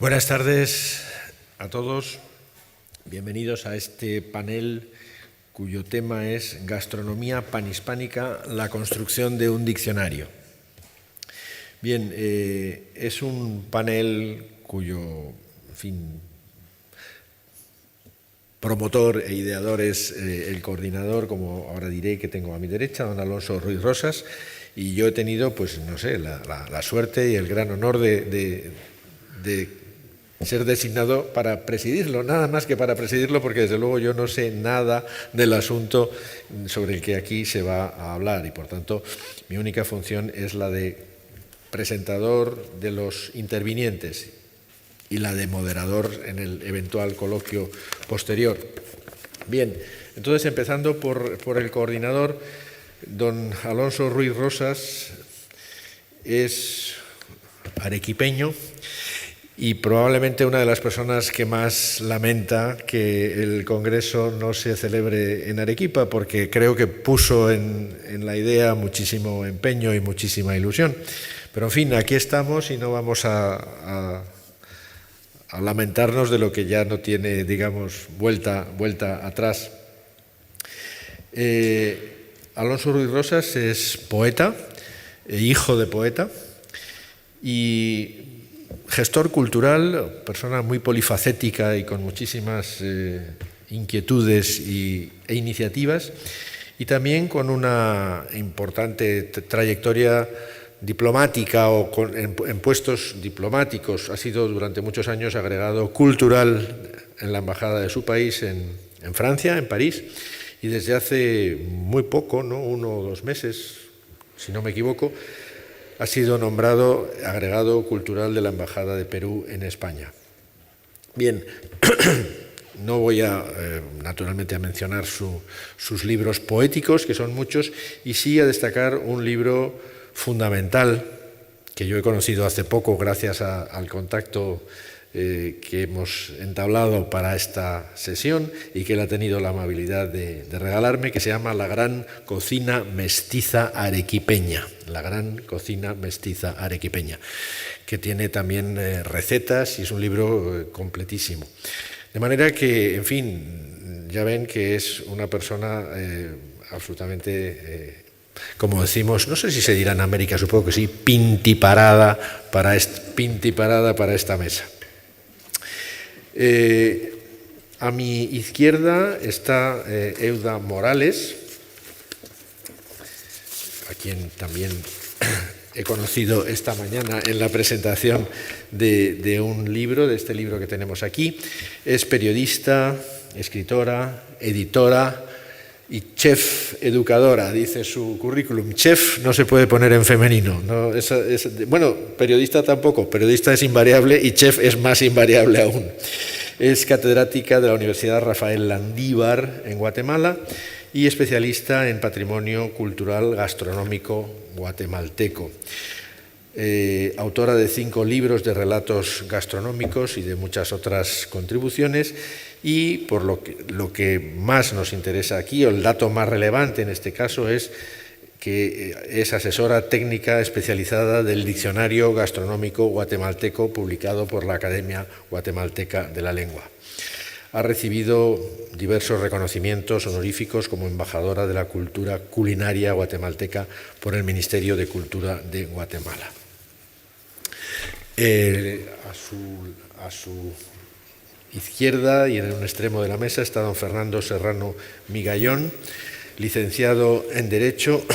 Buenas tardes a todos. Bienvenidos a este panel cuyo tema es Gastronomía panhispánica, la construcción de un diccionario. Bien, es un panel cuyo, promotor e ideador es el coordinador, como ahora diré, que tengo a mi derecha, don Alonso Ruiz Rosas, y yo he tenido, pues no sé, la suerte y el gran honor de ser designado para presidirlo, nada más que para presidirlo, porque desde luego yo no sé nada del asunto sobre el que aquí se va a hablar y por tanto mi única función es la de presentador de los intervinientes y la de moderador en el eventual coloquio posterior. Bien, entonces empezando por el coordinador, don Alonso Ruiz Rosas es arequipeño y probablemente una de las personas que más lamenta que el Congreso no se celebre en Arequipa, porque creo que puso en la idea muchísimo empeño y muchísima ilusión. Pero en fin, aquí estamos y no vamos a lamentarnos de lo que ya no tiene, digamos, vuelta atrás. Alonso Ruiz Rosas es poeta, hijo de poeta y gestor cultural, persona muy polifacética y con muchísimas inquietudes e iniciativas, y también con una importante trayectoria diplomática o en puestos diplomáticos. Ha sido durante muchos años agregado cultural en la embajada de su país en Francia, en París, y desde hace muy poco, ¿no? 1 o 2 meses, si no me equivoco, ha sido nombrado agregado cultural de la Embajada de Perú en España. Bien, no voy naturalmente a mencionar sus libros poéticos, que son muchos, y sí a destacar un libro fundamental que yo he conocido hace poco gracias al contacto que hemos entablado para esta sesión y que él ha tenido la amabilidad de regalarme, que se llama La Gran Cocina Mestiza Arequipeña. La Gran Cocina Mestiza Arequipeña, que tiene también recetas y es un libro completísimo. De manera que, en fin, ya ven que es una persona absolutamente, como decimos, no sé si se dirá en América, supongo que sí, pintiparada para esta mesa. A mi izquierda está Euda Morales, a quien también he conocido esta mañana en la presentación de un libro, de este libro que tenemos aquí. Es periodista, escritora, editora y chef educadora, dice su currículum. Chef no se puede poner en femenino, ¿no? Bueno, periodista tampoco, periodista es invariable y chef es más invariable aún. Es catedrática de la Universidad Rafael Landívar en Guatemala y especialista en patrimonio cultural gastronómico guatemalteco. Autora de 5 libros de relatos gastronómicos y de muchas otras contribuciones, y por lo que más nos interesa aquí, o el dato más relevante en este caso, es que es asesora técnica especializada del Diccionario Gastronómico Guatemalteco publicado por la Academia Guatemalteca de la Lengua. Ha recibido diversos reconocimientos honoríficos como embajadora de la cultura culinaria guatemalteca por el Ministerio de Cultura de Guatemala. A su izquierda y en un extremo de la mesa está don Fernando Serrano Migallón, licenciado en Derecho,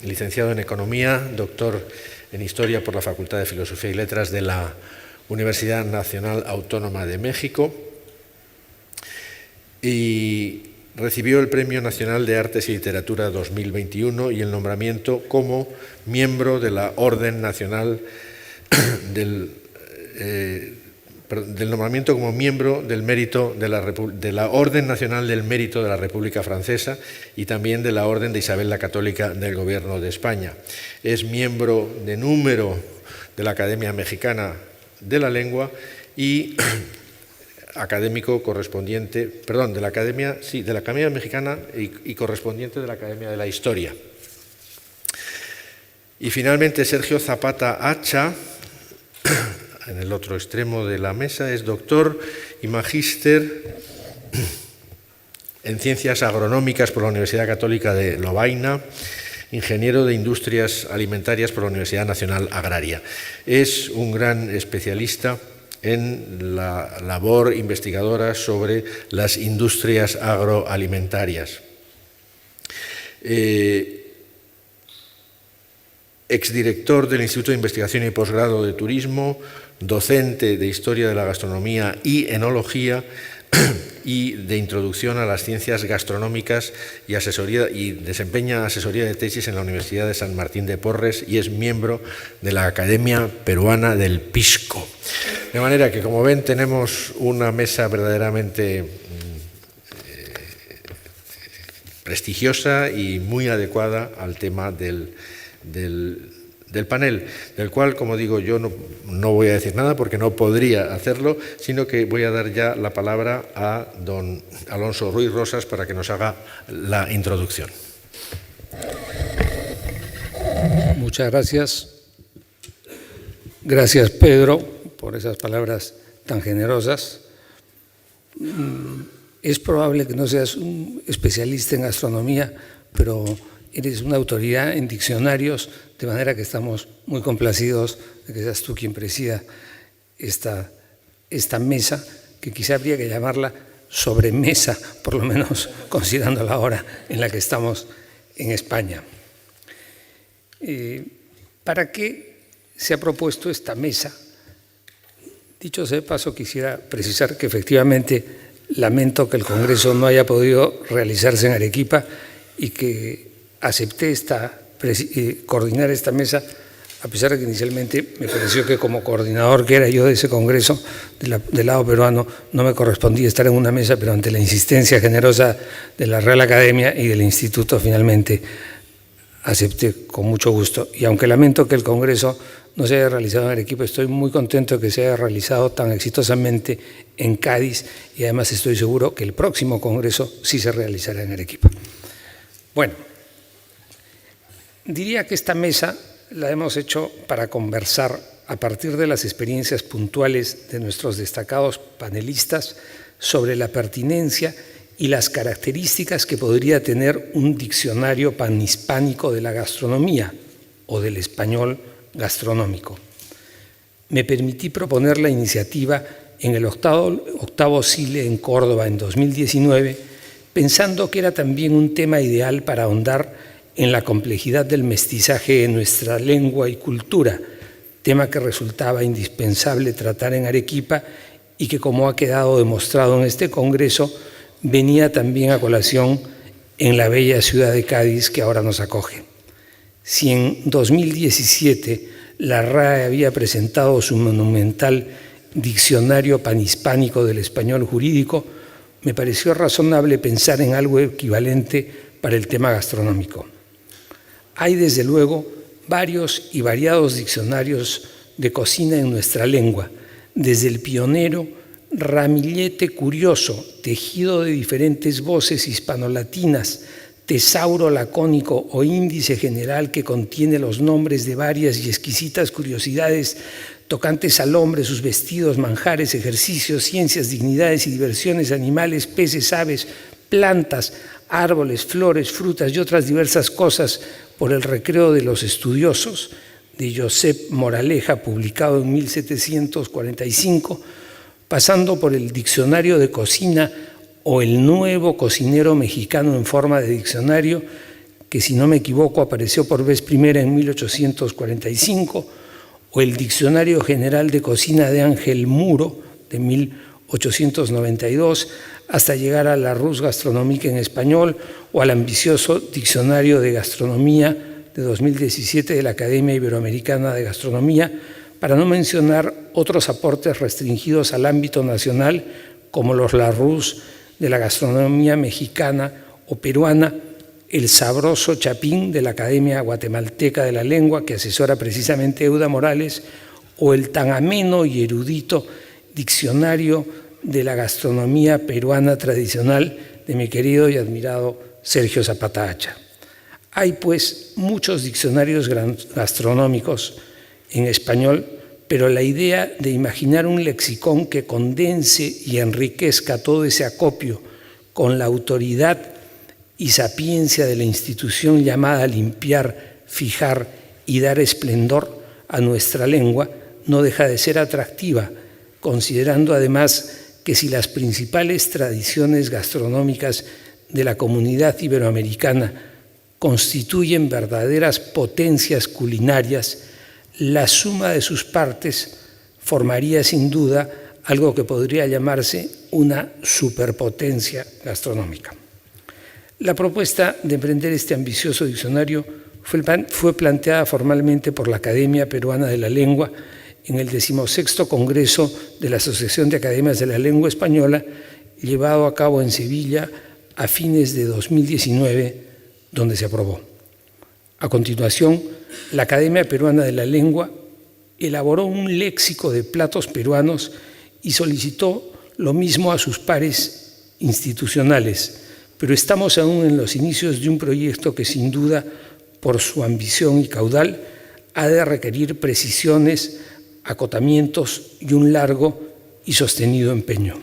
licenciado en Economía, doctor en Historia por la Facultad de Filosofía y Letras de la Universidad Nacional Autónoma de México, y recibió el Premio Nacional de Artes y Literatura 2021 y el nombramiento como miembro de la Orden Nacional del nombramiento como miembro del mérito de la Orden Nacional del Mérito de la República Francesa y también de la Orden de Isabel la Católica del Gobierno de España. Es miembro de número de la Academia Mexicana de la Lengua y académico correspondiente, perdón, de la Academia Mexicana y correspondiente de la Academia de la Historia. Y finalmente Sergio Zapata Hacha en el otro extremo de la mesa, es doctor y magíster en Ciencias Agronómicas por la Universidad Católica de Lovaina, ingeniero de Industrias Alimentarias por la Universidad Nacional Agraria. Es un gran especialista en la labor investigadora sobre las industrias agroalimentarias. Exdirector del Instituto de Investigación y Posgrado de Turismo, docente de Historia de la Gastronomía y Enología y de Introducción a las Ciencias Gastronómicas y desempeña asesoría de tesis en la Universidad de San Martín de Porres y es miembro de la Academia Peruana del Pisco. De manera que, como ven, tenemos una mesa verdaderamente prestigiosa y muy adecuada al tema del panel, del cual, como digo, yo no voy a decir nada porque no podría hacerlo, sino que voy a dar ya la palabra a don Alonso Ruiz Rosas para que nos haga la introducción. Muchas gracias. Gracias, Pedro, por esas palabras tan generosas. Es probable que no seas un especialista en gastronomía, pero eres una autoridad en diccionarios, de manera que estamos muy complacidos de que seas tú quien presida esta mesa, que quizá habría que llamarla sobremesa, por lo menos considerando la hora en la que estamos en España. ¿Para qué se ha propuesto esta mesa? Dicho sea de paso, quisiera precisar que efectivamente lamento que el Congreso no haya podido realizarse en Arequipa y que acepté coordinar esta mesa, a pesar de que inicialmente me pareció que como coordinador que era yo de ese Congreso del lado peruano no me correspondía estar en una mesa, pero ante la insistencia generosa de la Real Academia y del Instituto finalmente acepté con mucho gusto. Y aunque lamento que el Congreso no se haya realizado en Arequipa, estoy muy contento de que se haya realizado tan exitosamente en Cádiz y además estoy seguro que el próximo Congreso sí se realizará en Arequipa. Bueno, diría que esta mesa la hemos hecho para conversar a partir de las experiencias puntuales de nuestros destacados panelistas sobre la pertinencia y las características que podría tener un diccionario panhispánico de la gastronomía o del español gastronómico. Me permití proponer la iniciativa en el octavo CILE en Córdoba en 2019, pensando que era también un tema ideal para ahondar en la complejidad del mestizaje en nuestra lengua y cultura, tema que resultaba indispensable tratar en Arequipa y que, como ha quedado demostrado en este Congreso, venía también a colación en la bella ciudad de Cádiz que ahora nos acoge. Si en 2017 la RAE había presentado su monumental Diccionario Panhispánico del Español Jurídico, me pareció razonable pensar en algo equivalente para el tema gastronómico. Hay, desde luego, varios y variados diccionarios de cocina en nuestra lengua, desde el pionero Ramillete Curioso, tejido de diferentes voces hispanolatinas, tesauro lacónico o índice general que contiene los nombres de varias y exquisitas curiosidades tocantes al hombre, sus vestidos, manjares, ejercicios, ciencias, dignidades y diversiones, animales, peces, aves, plantas, árboles, flores, frutas y otras diversas cosas por el recreo de los estudiosos, de Josep Moraleja, publicado en 1745, pasando por el Diccionario de Cocina o el Nuevo Cocinero Mexicano en forma de diccionario, que si no me equivoco apareció por vez primera en 1845, o el Diccionario General de Cocina de Ángel Muro, de 1892, hasta llegar a la Rus Gastronómica en español, o al ambicioso Diccionario de Gastronomía de 2017 de la Academia Iberoamericana de Gastronomía, para no mencionar otros aportes restringidos al ámbito nacional, como los Larousse de la gastronomía mexicana o peruana, el sabroso Chapín de la Academia Guatemalteca de la Lengua, que asesora precisamente Euda Morales, o el tan ameno y erudito Diccionario de la Gastronomía Peruana Tradicional de mi querido y admirado Sergio Zapata Hacha. Hay, pues, muchos diccionarios gastronómicos en español, pero la idea de imaginar un lexicón que condense y enriquezca todo ese acopio con la autoridad y sapiencia de la institución llamada a limpiar, fijar y dar esplendor a nuestra lengua no deja de ser atractiva, considerando además que si las principales tradiciones gastronómicas de la comunidad iberoamericana constituyen verdaderas potencias culinarias, la suma de sus partes formaría sin duda algo que podría llamarse una superpotencia gastronómica. La propuesta de emprender este ambicioso diccionario fue planteada formalmente por la Academia Peruana de la Lengua en el 16º Congreso de la Asociación de Academias de la Lengua Española, llevado a cabo en Sevilla a fines de 2019, donde se aprobó. A continuación, la Academia Peruana de la Lengua elaboró un léxico de platos peruanos y solicitó lo mismo a sus pares institucionales, pero estamos aún en los inicios de un proyecto que sin duda, por su ambición y caudal, ha de requerir precisiones, acotamientos y un largo y sostenido empeño.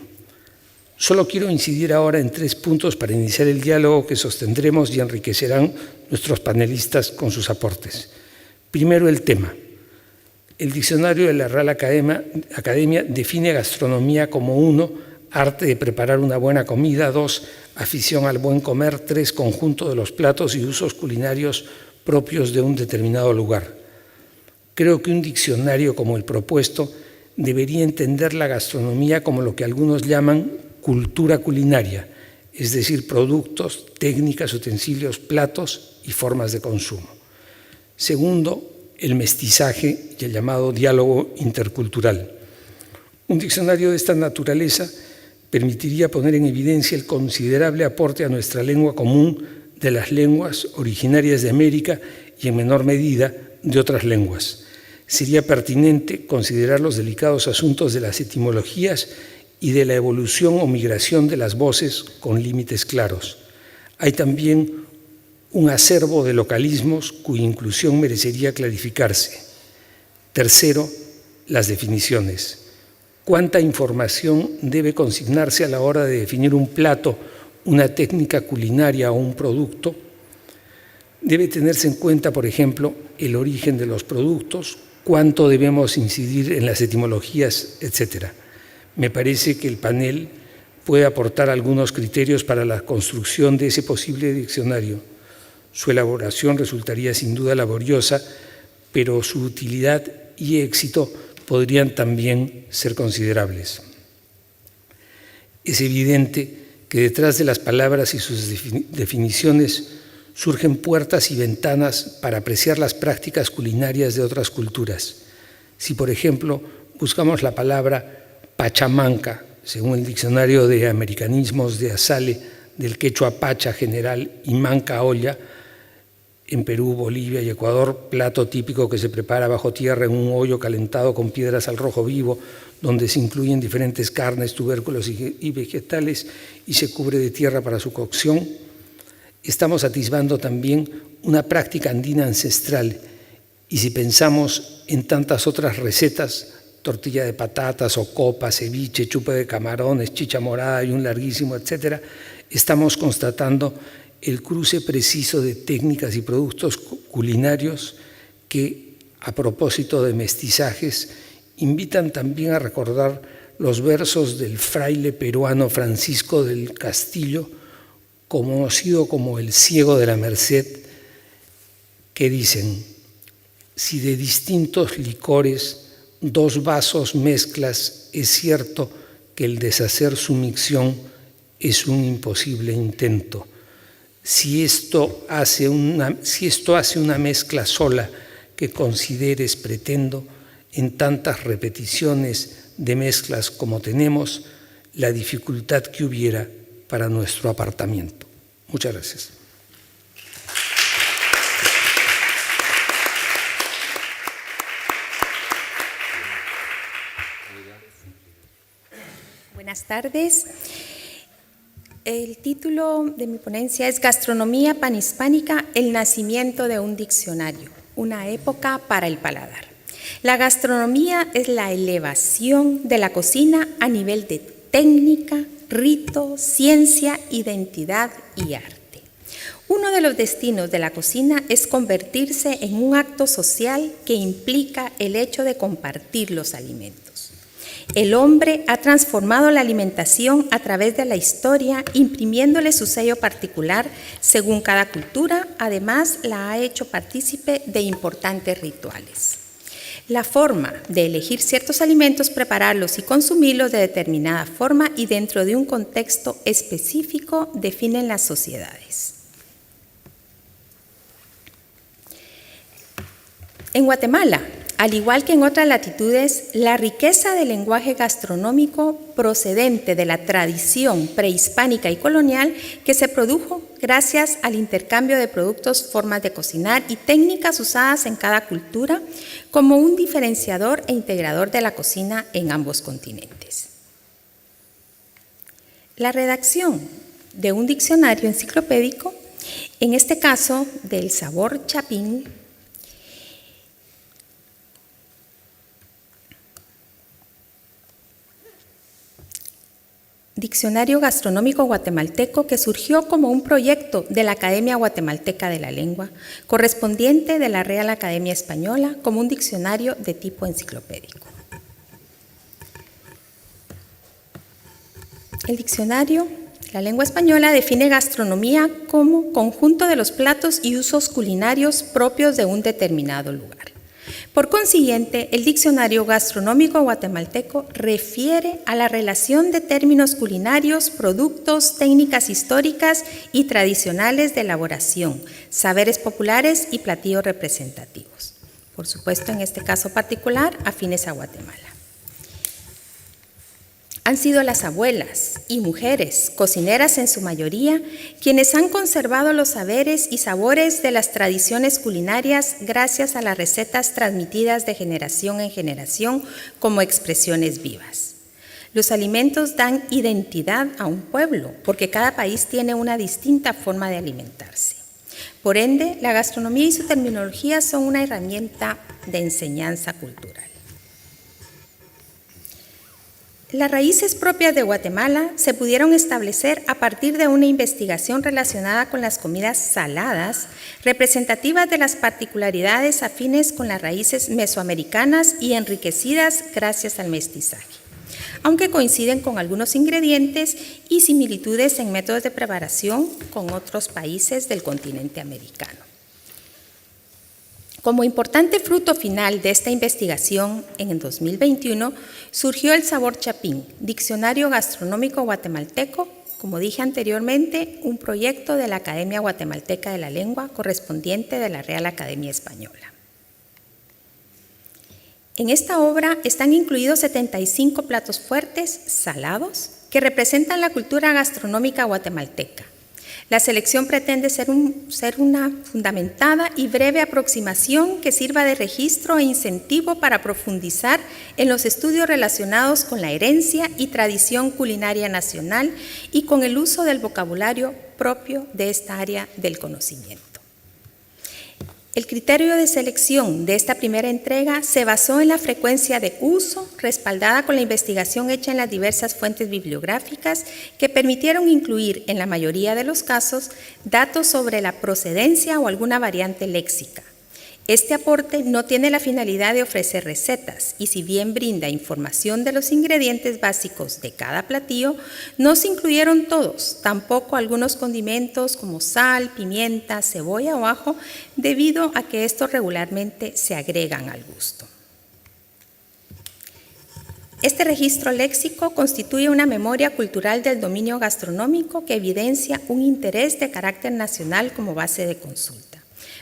Solo quiero incidir ahora en 3 puntos para iniciar el diálogo que sostendremos y enriquecerán nuestros panelistas con sus aportes. Primero, el tema. El diccionario de la Real Academia define gastronomía como 1, arte de preparar una buena comida; 2, afición al buen comer; 3, conjunto de los platos y usos culinarios propios de un determinado lugar. Creo que un diccionario como el propuesto debería entender la gastronomía como lo que algunos llaman cultura culinaria, es decir, productos, técnicas, utensilios, platos y formas de consumo. Segundo, el mestizaje y el llamado diálogo intercultural. Un diccionario de esta naturaleza permitiría poner en evidencia el considerable aporte a nuestra lengua común de las lenguas originarias de América y, en menor medida, de otras lenguas. Sería pertinente considerar los delicados asuntos de las etimologías y de la evolución o migración de las voces con límites claros. Hay también un acervo de localismos cuya inclusión merecería clarificarse. Tercero, las definiciones. ¿Cuánta información debe consignarse a la hora de definir un plato, una técnica culinaria o un producto? Debe tenerse en cuenta, por ejemplo, el origen de los productos, cuánto debemos incidir en las etimologías, etcétera. Me parece que el panel puede aportar algunos criterios para la construcción de ese posible diccionario. Su elaboración resultaría sin duda laboriosa, pero su utilidad y éxito podrían también ser considerables. Es evidente que detrás de las palabras y sus definiciones surgen puertas y ventanas para apreciar las prácticas culinarias de otras culturas. Si, por ejemplo, buscamos la palabra pachamanca, según el Diccionario de Americanismos de Asale, del quechua pacha general y manca olla, en Perú, Bolivia y Ecuador, plato típico que se prepara bajo tierra en un hoyo calentado con piedras al rojo vivo, donde se incluyen diferentes carnes, tubérculos y vegetales y se cubre de tierra para su cocción. Estamos atisbando también una práctica andina ancestral, y si pensamos en tantas otras recetas, tortilla de patatas o copa, ceviche, chupe de camarones, chicha morada y un larguísimo, etcétera, estamos constatando el cruce preciso de técnicas y productos culinarios que, a propósito de mestizajes, invitan también a recordar los versos del fraile peruano Francisco del Castillo, conocido como el ciego de la Merced, que dicen: si de distintos licores 2 vasos mezclas, es cierto que el deshacer su micción es un imposible intento. Si esto hace una mezcla sola que consideres pretendo, en tantas repeticiones de mezclas como tenemos, la dificultad que hubiera para nuestro apartamiento. Muchas gracias. Buenas tardes. El título de mi ponencia es Gastronomía panhispánica, el nacimiento de un diccionario, una época para el paladar. La gastronomía es la elevación de la cocina a nivel de técnica, rito, ciencia, identidad y arte. Uno de los destinos de la cocina es convertirse en un acto social que implica el hecho de compartir los alimentos. El hombre ha transformado la alimentación a través de la historia, imprimiéndole su sello particular según cada cultura. Además, la ha hecho partícipe de importantes rituales. La forma de elegir ciertos alimentos, prepararlos y consumirlos de determinada forma y dentro de un contexto específico definen las sociedades. En Guatemala, al igual que en otras latitudes, la riqueza del lenguaje gastronómico procedente de la tradición prehispánica y colonial que se produjo gracias al intercambio de productos, formas de cocinar y técnicas usadas en cada cultura como un diferenciador e integrador de la cocina en ambos continentes. La redacción de un diccionario enciclopédico, en este caso del sabor chapín, Diccionario Gastronómico Guatemalteco, que surgió como un proyecto de la Academia Guatemalteca de la Lengua, correspondiente de la Real Academia Española, como un diccionario de tipo enciclopédico. El diccionario, la lengua española, define gastronomía como conjunto de los platos y usos culinarios propios de un determinado lugar. Por consiguiente, el Diccionario Gastronómico Guatemalteco refiere a la relación de términos culinarios, productos, técnicas históricas y tradicionales de elaboración, saberes populares y platillos representativos. Por supuesto, en este caso particular, afines a Guatemala. Han sido las abuelas y mujeres, cocineras en su mayoría, quienes han conservado los saberes y sabores de las tradiciones culinarias gracias a las recetas transmitidas de generación en generación como expresiones vivas. Los alimentos dan identidad a un pueblo, porque cada país tiene una distinta forma de alimentarse. Por ende, la gastronomía y su terminología son una herramienta de enseñanza cultural. Las raíces propias de Guatemala se pudieron establecer a partir de una investigación relacionada con las comidas saladas, representativas de las particularidades afines con las raíces mesoamericanas y enriquecidas gracias al mestizaje, aunque coinciden con algunos ingredientes y similitudes en métodos de preparación con otros países del continente americano. Como importante fruto final de esta investigación, en el 2021 surgió el sabor chapín, Diccionario Gastronómico Guatemalteco, como dije anteriormente, un proyecto de la Academia Guatemalteca de la Lengua correspondiente de la Real Academia Española. En esta obra están incluidos 75 platos fuertes, salados, que representan la cultura gastronómica guatemalteca. La selección pretende ser una fundamentada y breve aproximación que sirva de registro e incentivo para profundizar en los estudios relacionados con la herencia y tradición culinaria nacional y con el uso del vocabulario propio de esta área del conocimiento. El criterio de selección de esta primera entrega se basó en la frecuencia de uso, respaldada con la investigación hecha en las diversas fuentes bibliográficas que permitieron incluir, en la mayoría de los casos, datos sobre la procedencia o alguna variante léxica. Este aporte no tiene la finalidad de ofrecer recetas y si bien brinda información de los ingredientes básicos de cada platillo, no se incluyeron todos, tampoco algunos condimentos como sal, pimienta, cebolla o ajo, debido a que estos regularmente se agregan al gusto. Este registro léxico constituye una memoria cultural del dominio gastronómico que evidencia un interés de carácter nacional como base de consulta.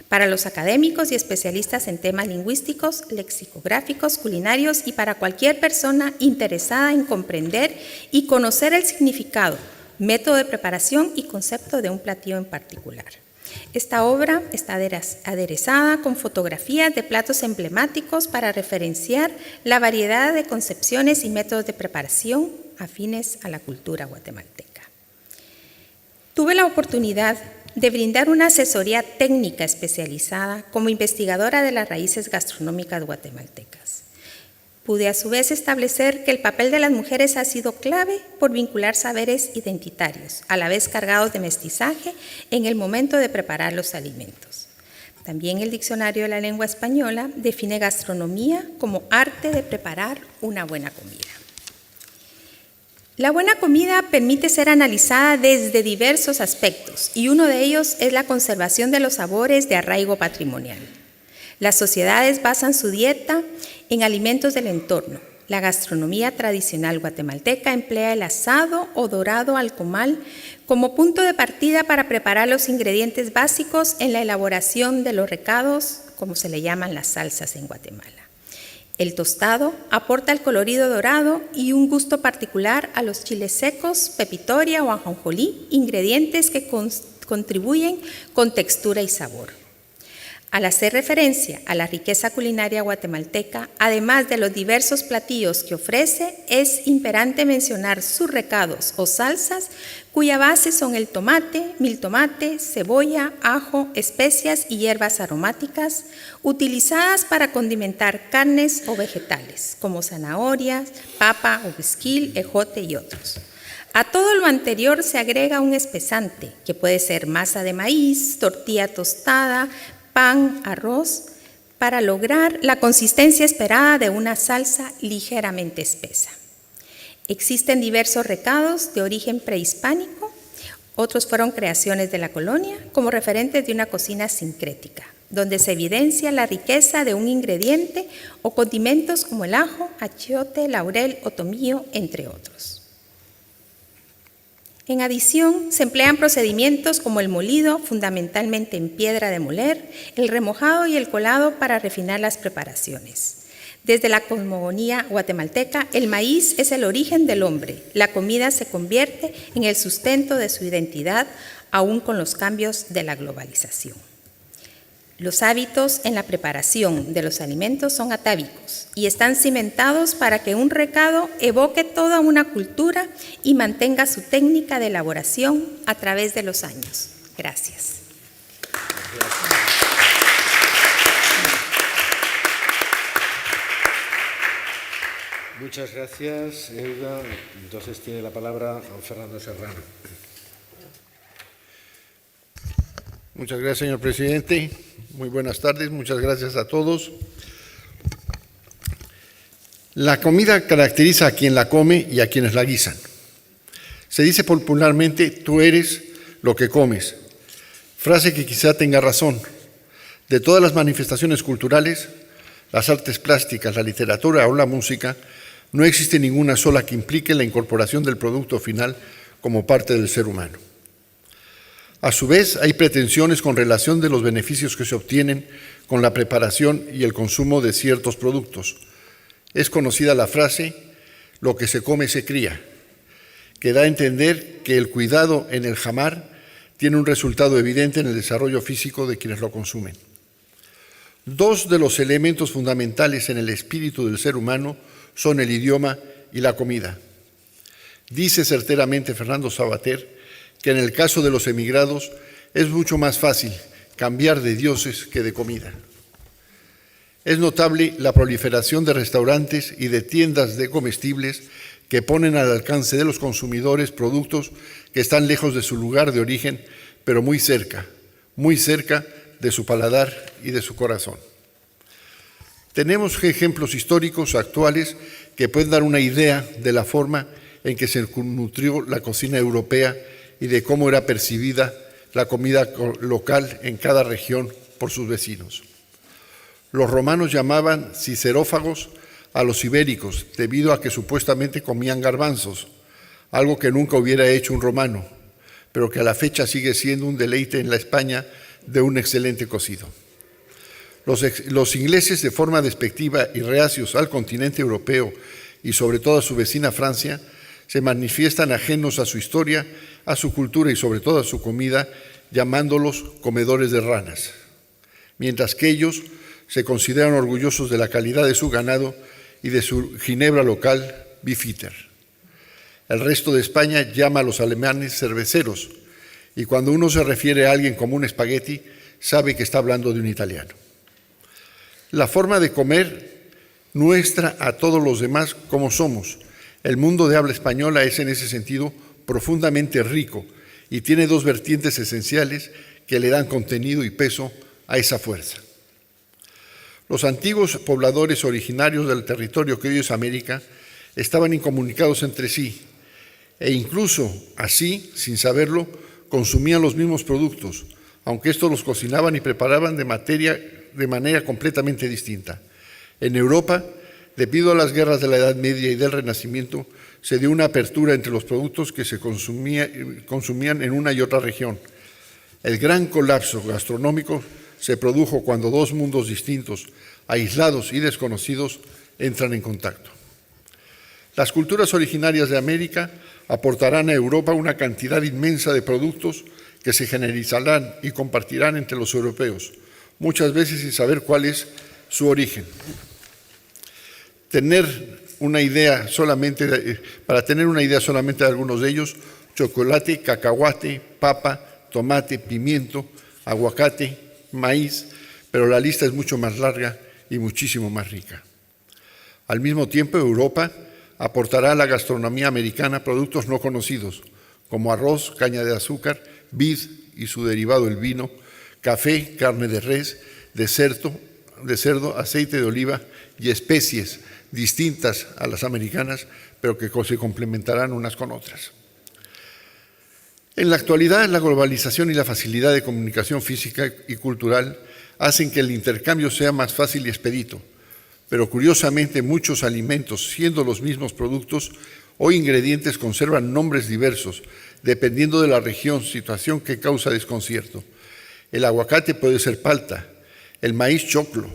Para los académicos y especialistas en temas lingüísticos, lexicográficos, culinarios y para cualquier persona interesada en comprender y conocer el significado, método de preparación y concepto de un platillo en particular. Esta obra está aderezada con fotografías de platos emblemáticos para referenciar la variedad de concepciones y métodos de preparación afines a la cultura guatemalteca. Tuve la oportunidad de brindar una asesoría técnica especializada como investigadora de las raíces gastronómicas guatemaltecas. Pude a su vez establecer que el papel de las mujeres ha sido clave por vincular saberes identitarios, a la vez cargados de mestizaje, en el momento de preparar los alimentos. También el Diccionario de la Lengua Española define gastronomía como arte de preparar una buena comida. La buena comida permite ser analizada desde diversos aspectos y uno de ellos es la conservación de los sabores de arraigo patrimonial. Las sociedades basan su dieta en alimentos del entorno. La gastronomía tradicional guatemalteca emplea el asado o dorado al comal como punto de partida para preparar los ingredientes básicos en la elaboración de los recados, como se le llaman las salsas en Guatemala. El tostado aporta el colorido dorado y un gusto particular a los chiles secos, pepitoria o ajonjolí, ingredientes que contribuyen con textura y sabor. Al hacer referencia a la riqueza culinaria guatemalteca, además de los diversos platillos que ofrece, es imperante mencionar sus recados o salsas, cuya base son el tomate, miltomate, cebolla, ajo, especias y hierbas aromáticas, utilizadas para condimentar carnes o vegetales, como zanahorias, papa o esquil, ejote y otros. A todo lo anterior se agrega un espesante, que puede ser masa de maíz, tortilla tostada, pan, arroz, para lograr la consistencia esperada de una salsa ligeramente espesa. Existen diversos recados de origen prehispánico, otros fueron creaciones de la colonia, como referentes de una cocina sincrética, donde se evidencia la riqueza de un ingrediente o condimentos como el ajo, achiote, laurel o tomillo, entre otros. En adición, se emplean procedimientos como el molido, fundamentalmente en piedra de moler, el remojado y el colado para refinar las preparaciones. Desde la cosmogonía guatemalteca, el maíz es el origen del hombre. La comida se convierte en el sustento de su identidad, aún con los cambios de la globalización. Los hábitos en la preparación de los alimentos son atávicos y están cimentados para que un recado evoque toda una cultura y mantenga su técnica de elaboración a través de los años. Gracias. Muchas gracias, Euda. Entonces tiene la palabra don Fernando Serrano. Muchas gracias, señor presidente. Muy buenas tardes, muchas gracias a todos. La comida caracteriza a quien la come y a quienes la guisan. Se dice popularmente, tú eres lo que comes, frase que quizá tenga razón. De todas las manifestaciones culturales, las artes plásticas, la literatura o la música, no existe ninguna sola que implique la incorporación del producto final como parte del ser humano. A su vez, hay pretensiones con relación de los beneficios que se obtienen con la preparación y el consumo de ciertos productos. Es conocida la frase, lo que se come se cría, que da a entender que el cuidado en el jamar tiene un resultado evidente en el desarrollo físico de quienes lo consumen. Dos de los elementos fundamentales en el espíritu del ser humano son el idioma y la comida. Dice certeramente Fernando Savater que en el caso de los emigrados es mucho más fácil cambiar de dioses que de comida. Es notable la proliferación de restaurantes y de tiendas de comestibles que ponen al alcance de los consumidores productos que están lejos de su lugar de origen, pero muy cerca de su paladar y de su corazón. Tenemos ejemplos históricos actuales que pueden dar una idea de la forma en que se nutrió la cocina europea y de cómo era percibida la comida local en cada región por sus vecinos. Los romanos llamaban cicerófagos a los ibéricos debido a que supuestamente comían garbanzos, algo que nunca hubiera hecho un romano, pero que a la fecha sigue siendo un deleite en la España de un excelente cocido. Los ingleses, de forma despectiva y reacios al continente europeo y sobre todo a su vecina Francia, se manifiestan ajenos a su historia, a su cultura y sobre todo a su comida, llamándolos comedores de ranas, mientras que ellos se consideran orgullosos de la calidad de su ganado y de su ginebra local, Beefeater. El resto de España llama a los alemanes cerveceros y cuando uno se refiere a alguien como un espagueti, sabe que está hablando de un italiano. La forma de comer muestra a todos los demás cómo somos. El mundo de habla española es en ese sentido profundamente rico y tiene dos vertientes esenciales que le dan contenido y peso a esa fuerza. Los antiguos pobladores originarios del territorio que hoy es América estaban incomunicados entre sí e incluso así, sin saberlo, consumían los mismos productos, aunque estos los cocinaban y preparaban de manera completamente distinta. En Europa, debido a las guerras de la Edad Media y del Renacimiento, se dio una apertura entre los productos que se consumían en una y otra región. El gran colapso gastronómico se produjo cuando dos mundos distintos, aislados y desconocidos, entran en contacto. Las culturas originarias de América aportarán a Europa una cantidad inmensa de productos que se generalizarán y compartirán entre los europeos, muchas veces sin saber cuál es su origen. Para tener una idea solamente de algunos de ellos: chocolate, cacahuate, papa, tomate, pimiento, aguacate, maíz, pero la lista es mucho más larga y muchísimo más rica. Al mismo tiempo, Europa aportará a la gastronomía americana productos no conocidos, como arroz, caña de azúcar, vid y su derivado el vino, café, carne de res, de cerdo, aceite de oliva y especies distintas a las americanas, pero que se complementarán unas con otras. En la actualidad, la globalización y la facilidad de comunicación física y cultural hacen que el intercambio sea más fácil y expedito, pero curiosamente muchos alimentos, siendo los mismos productos o ingredientes, conservan nombres diversos, dependiendo de la región, situación que causa desconcierto. El aguacate puede ser palta, el maíz choclo,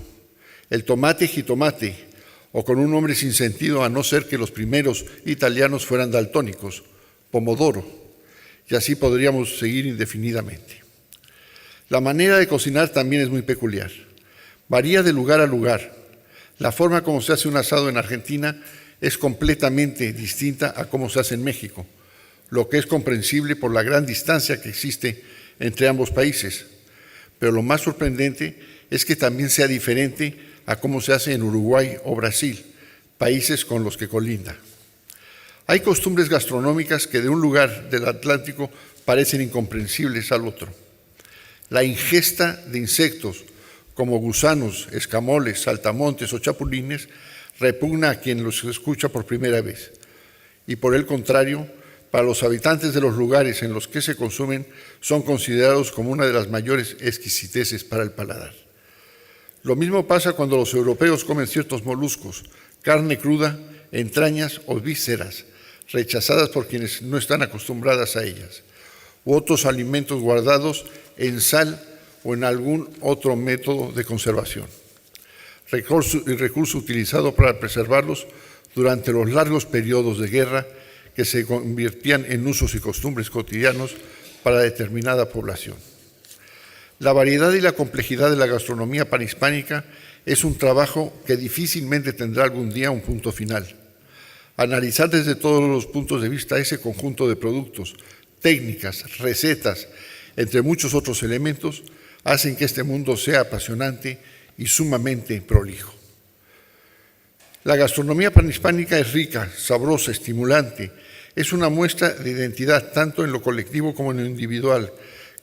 el tomate jitomate, o con un nombre sin sentido, a no ser que los primeros italianos fueran daltónicos, pomodoro, y así podríamos seguir indefinidamente. La manera de cocinar también es muy peculiar. Varía de lugar a lugar. La forma como se hace un asado en Argentina es completamente distinta a cómo se hace en México, lo que es comprensible por la gran distancia que existe entre ambos países. Pero lo más sorprendente es que también sea diferente a cómo se hace en Uruguay o Brasil, países con los que colinda. Hay costumbres gastronómicas que de un lugar del Atlántico parecen incomprensibles al otro. La ingesta de insectos como gusanos, escamoles, saltamontes o chapulines repugna a quien los escucha por primera vez. Y por el contrario, para los habitantes de los lugares en los que se consumen, son considerados como una de las mayores exquisiteces para el paladar. Lo mismo pasa cuando los europeos comen ciertos moluscos, carne cruda, entrañas o vísceras, rechazadas por quienes no están acostumbradas a ellas, u otros alimentos guardados en sal o en algún otro método de conservación. El recurso utilizado para preservarlos durante los largos periodos de guerra que se convertían en usos y costumbres cotidianos para determinada población. La variedad y la complejidad de la gastronomía panhispánica es un trabajo que difícilmente tendrá algún día un punto final. Analizar desde todos los puntos de vista ese conjunto de productos, técnicas, recetas, entre muchos otros elementos, hacen que este mundo sea apasionante y sumamente prolijo. La gastronomía panhispánica es rica, sabrosa, estimulante. Es una muestra de identidad tanto en lo colectivo como en lo individual.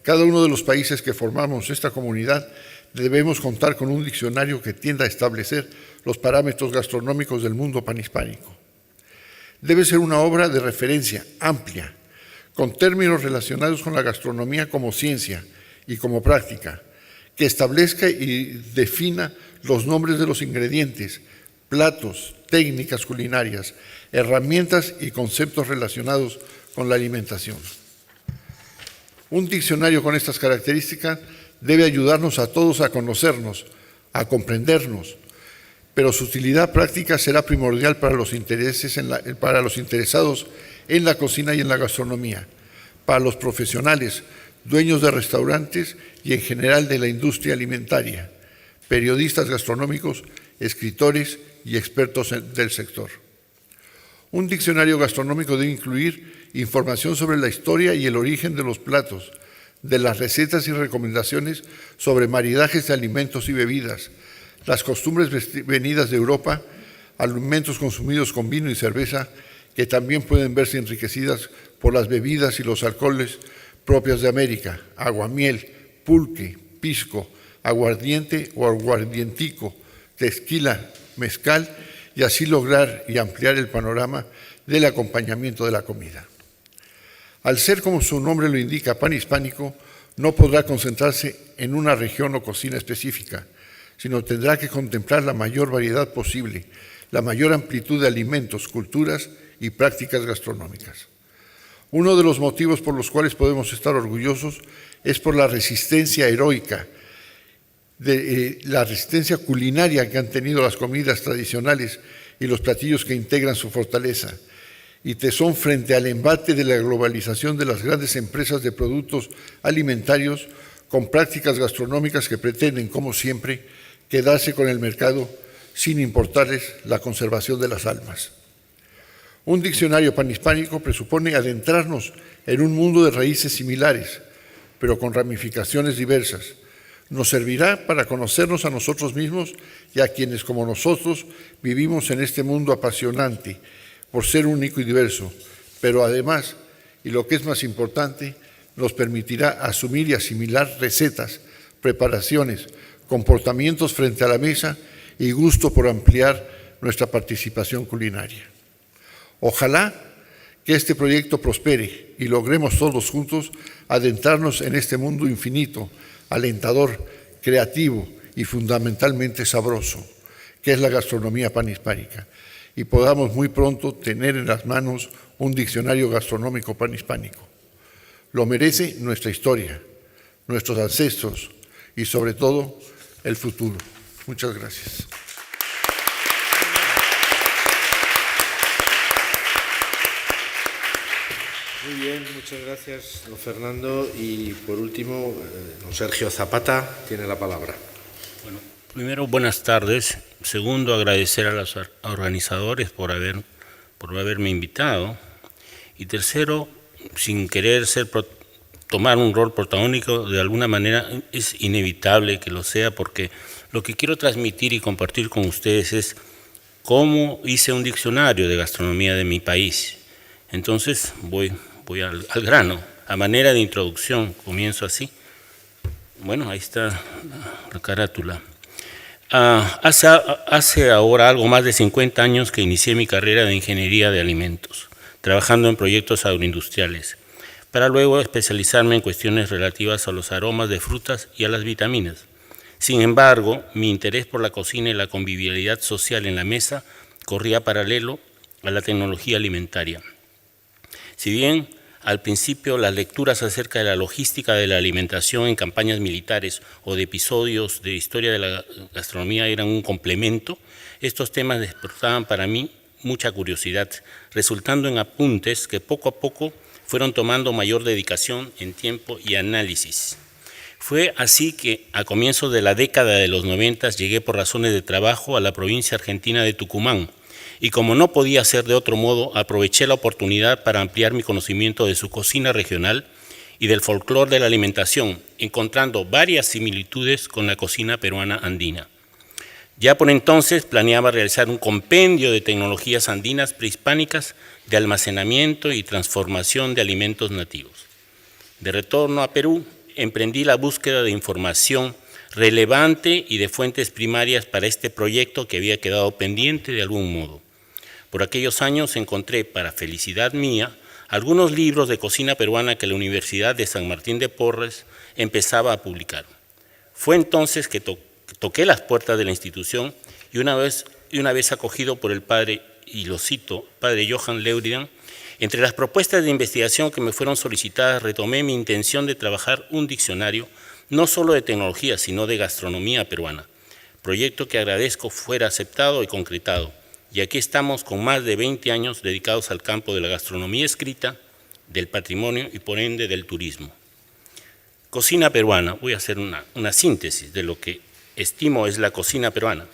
Cada uno de los países que formamos esta comunidad debemos contar con un diccionario que tienda a establecer los parámetros gastronómicos del mundo panhispánico. Debe ser una obra de referencia amplia, con términos relacionados con la gastronomía como ciencia y como práctica, que establezca y defina los nombres de los ingredientes, platos, técnicas culinarias, herramientas y conceptos relacionados con la alimentación. Un diccionario con estas características debe ayudarnos a todos a conocernos, a comprendernos, pero su utilidad práctica será primordial para los interesados en la cocina y en la gastronomía, para los profesionales, dueños de restaurantes y en general de la industria alimentaria, periodistas gastronómicos, escritores y expertos del sector. Un diccionario gastronómico debe incluir información sobre la historia y el origen de los platos, de las recetas y recomendaciones sobre maridajes de alimentos y bebidas, las costumbres venidas de Europa, alimentos consumidos con vino y cerveza, que también pueden verse enriquecidas por las bebidas y los alcoholes propias de América, aguamiel, pulque, pisco, aguardiente o aguardientico, tequila, mezcal, y así lograr y ampliar el panorama del acompañamiento de la comida. Al ser, como su nombre lo indica, panhispánico, no podrá concentrarse en una región o cocina específica, sino tendrá que contemplar la mayor variedad posible, la mayor amplitud de alimentos, culturas y prácticas gastronómicas. Uno de los motivos por los cuales podemos estar orgullosos es por la resistencia heroica, la resistencia culinaria que han tenido las comidas tradicionales y los platillos que integran su fortaleza y tesón frente al embate de la globalización de las grandes empresas de productos alimentarios con prácticas gastronómicas que pretenden, como siempre, quedarse con el mercado sin importarles la conservación de las almas. Un diccionario panhispánico presupone adentrarnos en un mundo de raíces similares, pero con ramificaciones diversas. Nos servirá para conocernos a nosotros mismos y a quienes, como nosotros, vivimos en este mundo apasionante por ser único y diverso, pero además, y lo que es más importante, nos permitirá asumir y asimilar recetas, preparaciones, comportamientos frente a la mesa y gusto por ampliar nuestra participación culinaria. Ojalá que este proyecto prospere y logremos todos juntos adentrarnos en este mundo infinito, alentador, creativo y fundamentalmente sabroso, que es la gastronomía panhispánica, y podamos muy pronto tener en las manos un diccionario gastronómico panhispánico. Lo merece nuestra historia, nuestros ancestros y sobre todo el futuro. Muchas gracias. Muy bien, muchas gracias, don Fernando. Y por último, don Sergio Zapata tiene la palabra. Bueno, primero, buenas tardes. Segundo, agradecer a los organizadores por haberme invitado. Y tercero, sin querer tomar un rol protagónico, de alguna manera es inevitable que lo sea, porque lo que quiero transmitir y compartir con ustedes es cómo hice un diccionario de gastronomía de mi país. Entonces voy al grano. A manera de introducción, comienzo así. Bueno, ahí está la carátula. Hace ahora algo más de 50 años que inicié mi carrera de ingeniería de alimentos, trabajando en proyectos agroindustriales, para luego especializarme en cuestiones relativas a los aromas de frutas y a las vitaminas. Sin embargo, mi interés por la cocina y la convivialidad social en la mesa corría paralelo a la tecnología alimentaria. Si bien al principio las lecturas acerca de la logística de la alimentación en campañas militares o de episodios de historia de la gastronomía eran un complemento, estos temas despertaban para mí mucha curiosidad, resultando en apuntes que poco a poco fueron tomando mayor dedicación en tiempo y análisis. Fue así que a comienzos de la década de los 90 llegué por razones de trabajo a la provincia argentina de Tucumán, y como no podía ser de otro modo, aproveché la oportunidad para ampliar mi conocimiento de su cocina regional y del folclore de la alimentación, encontrando varias similitudes con la cocina peruana andina. Ya por entonces planeaba realizar un compendio de tecnologías andinas prehispánicas de almacenamiento y transformación de alimentos nativos. De retorno a Perú, emprendí la búsqueda de información relevante y de fuentes primarias para este proyecto que había quedado pendiente de algún modo. Por aquellos años encontré, para felicidad mía, algunos libros de cocina peruana que la Universidad de San Martín de Porres empezaba a publicar. Fue entonces que toqué las puertas de la institución y una vez acogido por el padre, y lo cito, padre Johan Leuridan, entre las propuestas de investigación que me fueron solicitadas retomé mi intención de trabajar un diccionario no solo de tecnología, sino de gastronomía peruana, proyecto que agradezco fuera aceptado y concretado. Y aquí estamos con más de 20 años dedicados al campo de la gastronomía escrita, del patrimonio y por ende del turismo. Cocina peruana, voy a hacer una síntesis de lo que estimo es la cocina peruana.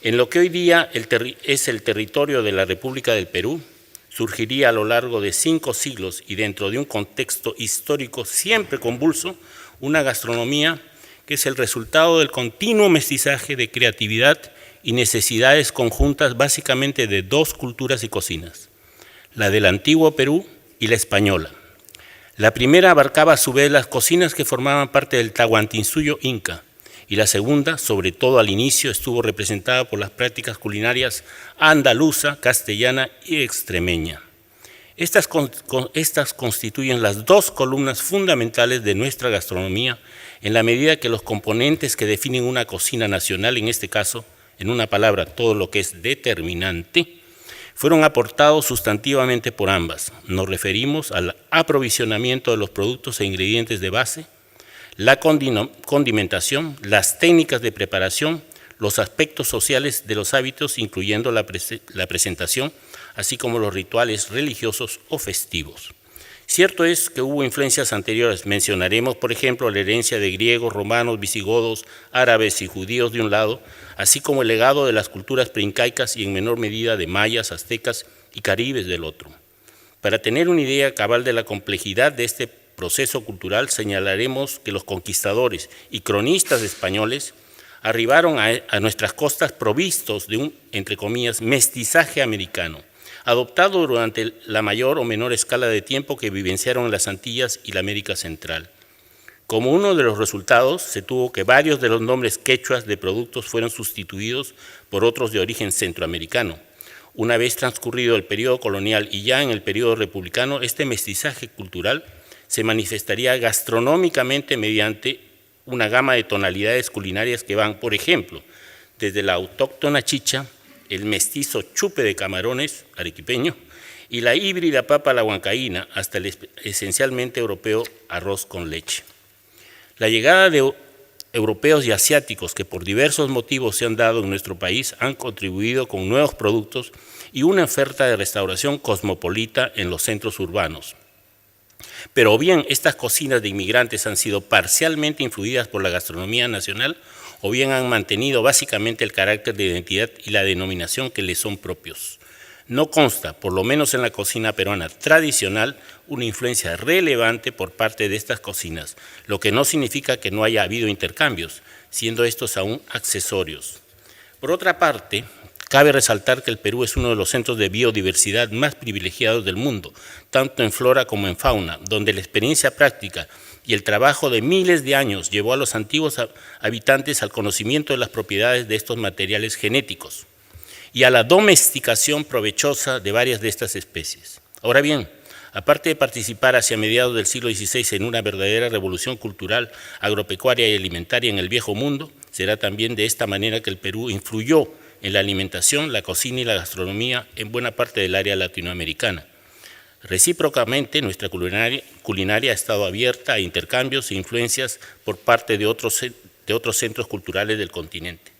En lo que hoy día es el territorio de la República del Perú, surgiría a lo largo de 5 siglos y dentro de un contexto histórico siempre convulso, una gastronomía que es el resultado del continuo mestizaje de creatividad y necesidades conjuntas básicamente de 2 culturas y cocinas, la del antiguo Perú y la española. La primera abarcaba a su vez las cocinas que formaban parte del Tahuantinsuyo inca, y la segunda, sobre todo al inicio, estuvo representada por las prácticas culinarias andaluza, castellana y extremeña. Estas constituyen las 2 columnas fundamentales de nuestra gastronomía, en la medida que los componentes que definen una cocina nacional, en este caso, en una palabra, todo lo que es determinante, fueron aportados sustantivamente por ambas. Nos referimos al aprovisionamiento de los productos e ingredientes de base, la condimentación, las técnicas de preparación, los aspectos sociales de los hábitos, incluyendo la presentación, así como los rituales religiosos o festivos. Cierto es que hubo influencias anteriores. Mencionaremos, por ejemplo, la herencia de griegos, romanos, visigodos, árabes y judíos de un lado, así como el legado de las culturas preincaicas y en menor medida de mayas, aztecas y caribes del otro. Para tener una idea cabal de la complejidad de este proceso cultural, señalaremos que los conquistadores y cronistas españoles arribaron a nuestras costas provistos de un, entre comillas, mestizaje americano, adoptado durante la mayor o menor escala de tiempo que vivenciaron en las Antillas y la América Central. Como uno de los resultados, se tuvo que varios de los nombres quechuas de productos fueron sustituidos por otros de origen centroamericano. Una vez transcurrido el periodo colonial y ya en el periodo republicano, este mestizaje cultural se manifestaría gastronómicamente mediante una gama de tonalidades culinarias que van, por ejemplo, desde la autóctona chicha, el mestizo chupe de camarones arequipeño y la híbrida papa a la huancaína, hasta el esencialmente europeo arroz con leche. La llegada de europeos y asiáticos que por diversos motivos se han dado en nuestro país han contribuido con nuevos productos y una oferta de restauración cosmopolita en los centros urbanos. Pero o bien estas cocinas de inmigrantes han sido parcialmente influidas por la gastronomía nacional, o bien han mantenido básicamente el carácter de identidad y la denominación que les son propios. No consta, por lo menos en la cocina peruana tradicional, una influencia relevante por parte de estas cocinas, lo que no significa que no haya habido intercambios, siendo estos aún accesorios. Por otra parte, cabe resaltar que el Perú es uno de los centros de biodiversidad más privilegiados del mundo, tanto en flora como en fauna, donde la experiencia práctica y el trabajo de miles de años llevó a los antiguos habitantes al conocimiento de las propiedades de estos materiales genéticos y a la domesticación provechosa de varias de estas especies. Ahora bien, aparte de participar hacia mediados del siglo XVI en una verdadera revolución cultural, agropecuaria y alimentaria en el viejo mundo, será también de esta manera que el Perú influyó en la alimentación, la cocina y la gastronomía en buena parte del área latinoamericana. Recíprocamente, nuestra culinaria ha estado abierta a intercambios e influencias por parte de otros centros culturales del continente.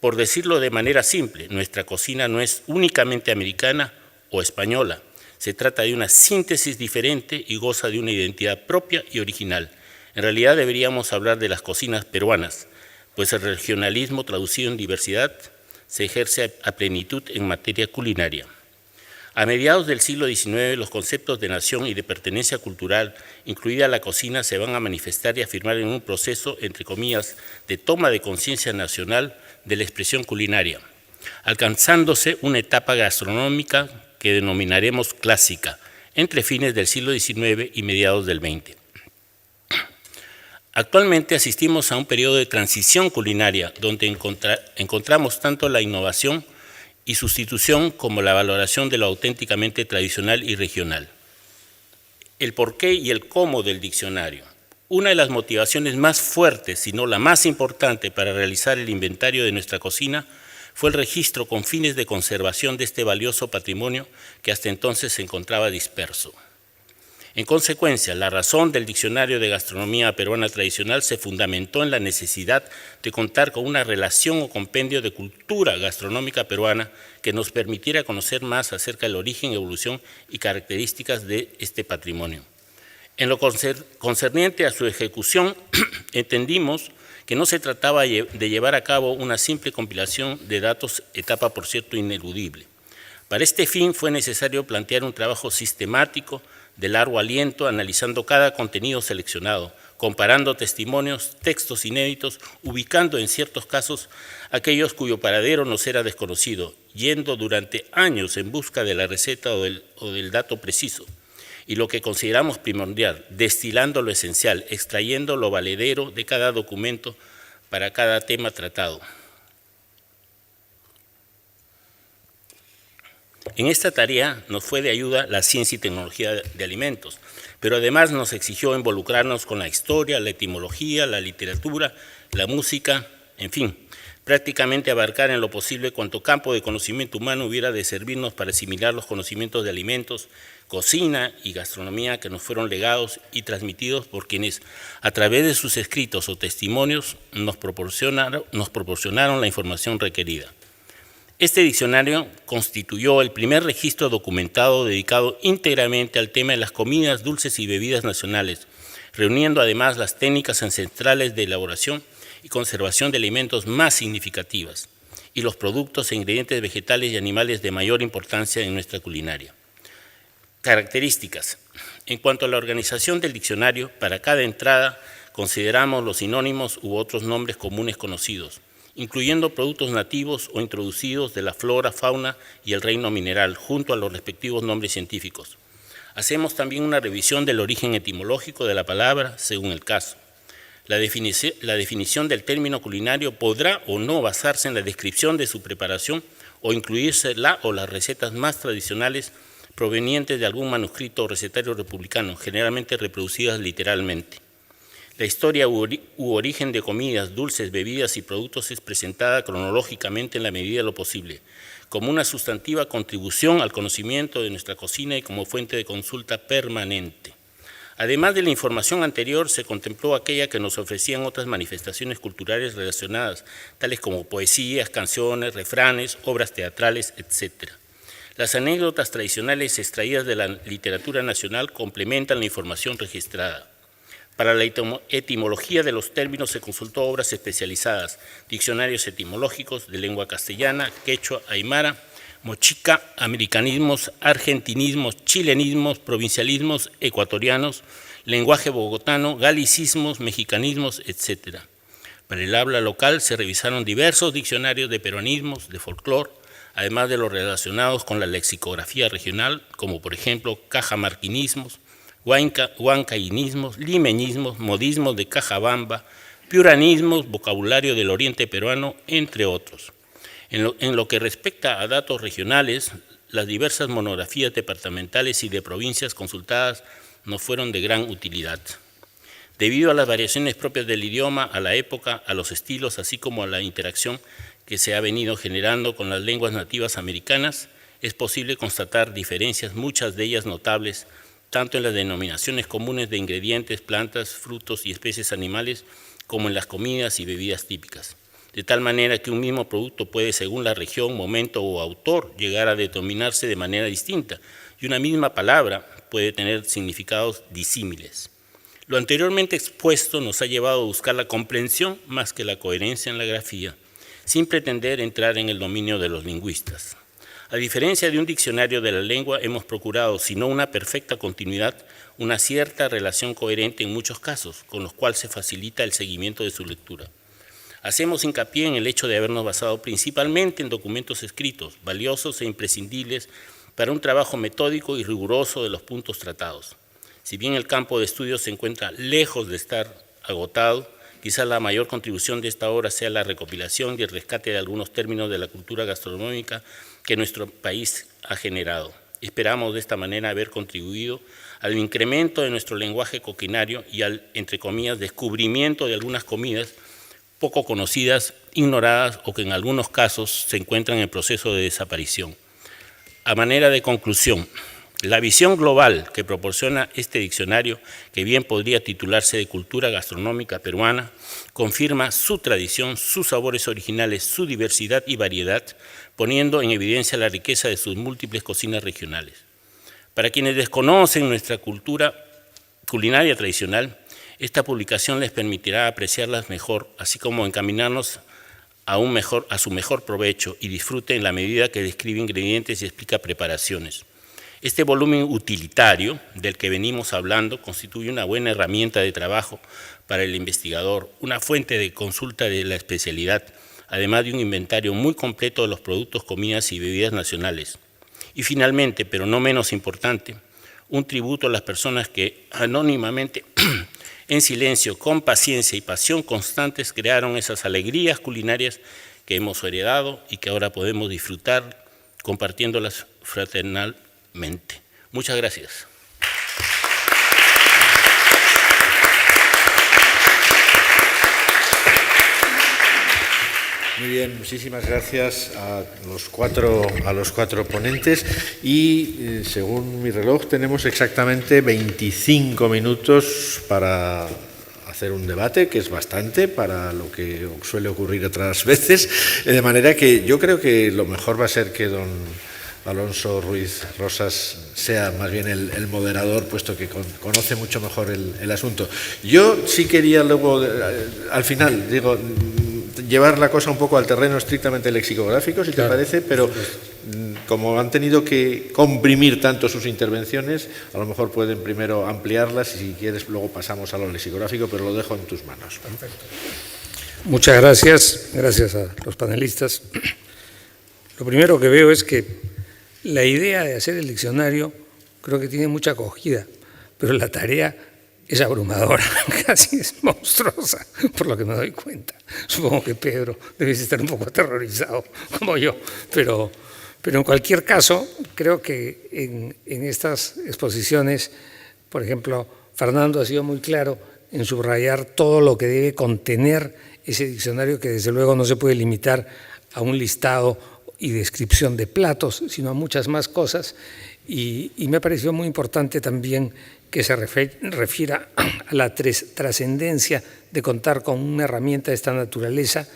Por decirlo de manera simple, nuestra cocina no es únicamente americana o española. Se trata de una síntesis diferente y goza de una identidad propia y original. En realidad deberíamos hablar de las cocinas peruanas, pues el regionalismo traducido en diversidad se ejerce a plenitud en materia culinaria. A mediados del siglo XIX, los conceptos de nación y de pertenencia cultural, incluida la cocina, se van a manifestar y afirmar en un proceso, entre comillas, de toma de conciencia nacional de la expresión culinaria, alcanzándose una etapa gastronómica que denominaremos clásica, entre fines del siglo XIX y mediados del XX. Actualmente asistimos a un periodo de transición culinaria, donde encontramos tanto la innovación y sustitución como la valoración de lo auténticamente tradicional y regional. El porqué y el cómo del diccionario. Una de las motivaciones más fuertes, si no la más importante para realizar el inventario de nuestra cocina, fue el registro con fines de conservación de este valioso patrimonio que hasta entonces se encontraba disperso. En consecuencia, la razón del Diccionario de Gastronomía Peruana Tradicional se fundamentó en la necesidad de contar con una relación o compendio de cultura gastronómica peruana que nos permitiera conocer más acerca del origen, evolución y características de este patrimonio. En lo concerniente a su ejecución, entendimos que no se trataba de llevar a cabo una simple compilación de datos, etapa por cierto ineludible. Para este fin fue necesario plantear un trabajo sistemático de largo aliento, analizando cada contenido seleccionado, comparando testimonios, textos inéditos, ubicando en ciertos casos aquellos cuyo paradero nos era desconocido, yendo durante años en busca de la receta o del dato preciso, y lo que consideramos primordial, destilando lo esencial, extrayendo lo valedero de cada documento para cada tema tratado. En esta tarea nos fue de ayuda la ciencia y tecnología de alimentos, pero además nos exigió involucrarnos con la historia, la etimología, la literatura, la música, en fin, prácticamente abarcar en lo posible cuanto campo de conocimiento humano hubiera de servirnos para asimilar los conocimientos de alimentos, cocina y gastronomía que nos fueron legados y transmitidos por quienes, a través de sus escritos o testimonios, nos proporcionaron la información requerida. Este diccionario constituyó el primer registro documentado dedicado íntegramente al tema de las comidas, dulces y bebidas nacionales, reuniendo además las técnicas ancestrales de elaboración y conservación de alimentos más significativas y los productos e ingredientes vegetales y animales de mayor importancia en nuestra culinaria. Características. En cuanto a la organización del diccionario, para cada entrada consideramos los sinónimos u otros nombres comunes conocidos, incluyendo productos nativos o introducidos de la flora, fauna y el reino mineral, junto a los respectivos nombres científicos. Hacemos también una revisión del origen etimológico de la palabra, según el caso. La definición del término culinario podrá o no basarse en la descripción de su preparación o incluirse la o las recetas más tradicionales provenientes de algún manuscrito o recetario republicano, generalmente reproducidas literalmente. La historia u origen de comidas, dulces, bebidas y productos es presentada cronológicamente en la medida de lo posible, como una sustantiva contribución al conocimiento de nuestra cocina y como fuente de consulta permanente. Además de la información anterior, se contempló aquella que nos ofrecían otras manifestaciones culturales relacionadas, tales como poesías, canciones, refranes, obras teatrales, etc. Las anécdotas tradicionales extraídas de la literatura nacional complementan la información registrada. Para la etimología de los términos se consultó obras especializadas, diccionarios etimológicos de lengua castellana, quechua, aymara, mochica, americanismos, argentinismos, chilenismos, provincialismos ecuatorianos, lenguaje bogotano, galicismos, mexicanismos, etc. Para el habla local se revisaron diversos diccionarios de peruanismos, de folclore, además de los relacionados con la lexicografía regional, como por ejemplo cajamarquinismos, huancainismos, limeñismos, modismos de Cajabamba, piuranismos, vocabulario del oriente peruano, entre otros. En lo que respecta a datos regionales, las diversas monografías departamentales y de provincias consultadas nos fueron de gran utilidad. Debido a las variaciones propias del idioma, a la época, a los estilos, así como a la interacción que se ha venido generando con las lenguas nativas americanas, es posible constatar diferencias, muchas de ellas notables, tanto en las denominaciones comunes de ingredientes, plantas, frutos y especies animales, como en las comidas y bebidas típicas. De tal manera que un mismo producto puede, según la región, momento o autor, llegar a denominarse de manera distinta, y una misma palabra puede tener significados disímiles. Lo anteriormente expuesto nos ha llevado a buscar la comprensión más que la coherencia en la grafía, sin pretender entrar en el dominio de los lingüistas. A diferencia de un diccionario de la lengua, hemos procurado, si no una perfecta continuidad, una cierta relación coherente en muchos casos, con los cuales se facilita el seguimiento de su lectura. Hacemos hincapié en el hecho de habernos basado principalmente en documentos escritos, valiosos e imprescindibles para un trabajo metódico y riguroso de los puntos tratados. Si bien el campo de estudio se encuentra lejos de estar agotado, quizás la mayor contribución de esta obra sea la recopilación y el rescate de algunos términos de la cultura gastronómica que nuestro país ha generado. Esperamos de esta manera haber contribuido al incremento de nuestro lenguaje coquinario y al, entre comillas, descubrimiento de algunas comidas poco conocidas, ignoradas o que en algunos casos se encuentran en proceso de desaparición. A manera de conclusión, la visión global que proporciona este diccionario, que bien podría titularse de Cultura Gastronómica Peruana, confirma su tradición, sus sabores originales, su diversidad y variedad, poniendo en evidencia la riqueza de sus múltiples cocinas regionales. Para quienes desconocen nuestra cultura culinaria tradicional, esta publicación les permitirá apreciarlas mejor, así como encaminarnos a su mejor provecho y disfrute en la medida que describe ingredientes y explica preparaciones. Este volumen utilitario del que venimos hablando constituye una buena herramienta de trabajo para el investigador, una fuente de consulta de la especialidad, además de un inventario muy completo de los productos, comidas y bebidas nacionales. Y finalmente, pero no menos importante, un tributo a las personas que anónimamente, en silencio, con paciencia y pasión constantes, crearon esas alegrías culinarias que hemos heredado y que ahora podemos disfrutar compartiéndolas fraternalmente. Muchas gracias. Muy bien, muchísimas gracias a los cuatro ponentes y según mi reloj tenemos exactamente 25 minutos para hacer un debate, que es bastante para lo que suele ocurrir otras veces, de manera que yo creo que lo mejor va a ser que don Alonso Ruiz Rosas sea más bien el moderador, puesto que conoce mucho mejor el asunto. Yo sí quería luego, al final, digo, llevar la cosa un poco al terreno estrictamente lexicográfico, si te parece, pero como han tenido que comprimir tanto sus intervenciones, a lo mejor pueden primero ampliarlas y si quieres luego pasamos a lo lexicográfico, pero lo dejo en tus manos. Perfecto. Muchas gracias, gracias a los panelistas. Lo primero que veo es que la idea de hacer el diccionario creo que tiene mucha acogida, pero la tarea es abrumadora, casi es monstruosa, por lo que me doy cuenta. Supongo que Pedro debe estar un poco aterrorizado, como yo, pero en cualquier caso, creo que en estas exposiciones, por ejemplo, Fernando ha sido muy claro en subrayar todo lo que debe contener ese diccionario, que desde luego no se puede limitar a un listado y descripción de platos, sino a muchas más cosas, y me ha parecido muy importante también que se refiera a la trascendencia de contar con una herramienta de esta naturaleza,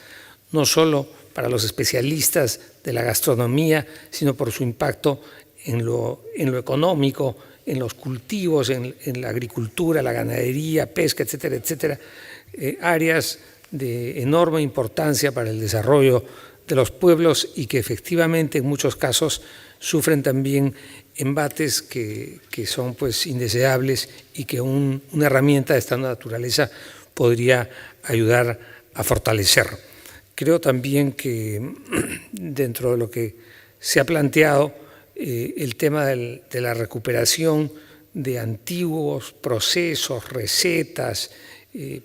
no solo para los especialistas de la gastronomía, sino por su impacto en lo económico, en los cultivos, en la agricultura, la ganadería, pesca, etcétera, etcétera, áreas de enorme importancia para el desarrollo de los pueblos y que efectivamente en muchos casos sufren también embates que son pues indeseables y que una herramienta de esta naturaleza podría ayudar a fortalecer. Creo también que dentro de lo que se ha planteado el tema de la recuperación de antiguos procesos, recetas,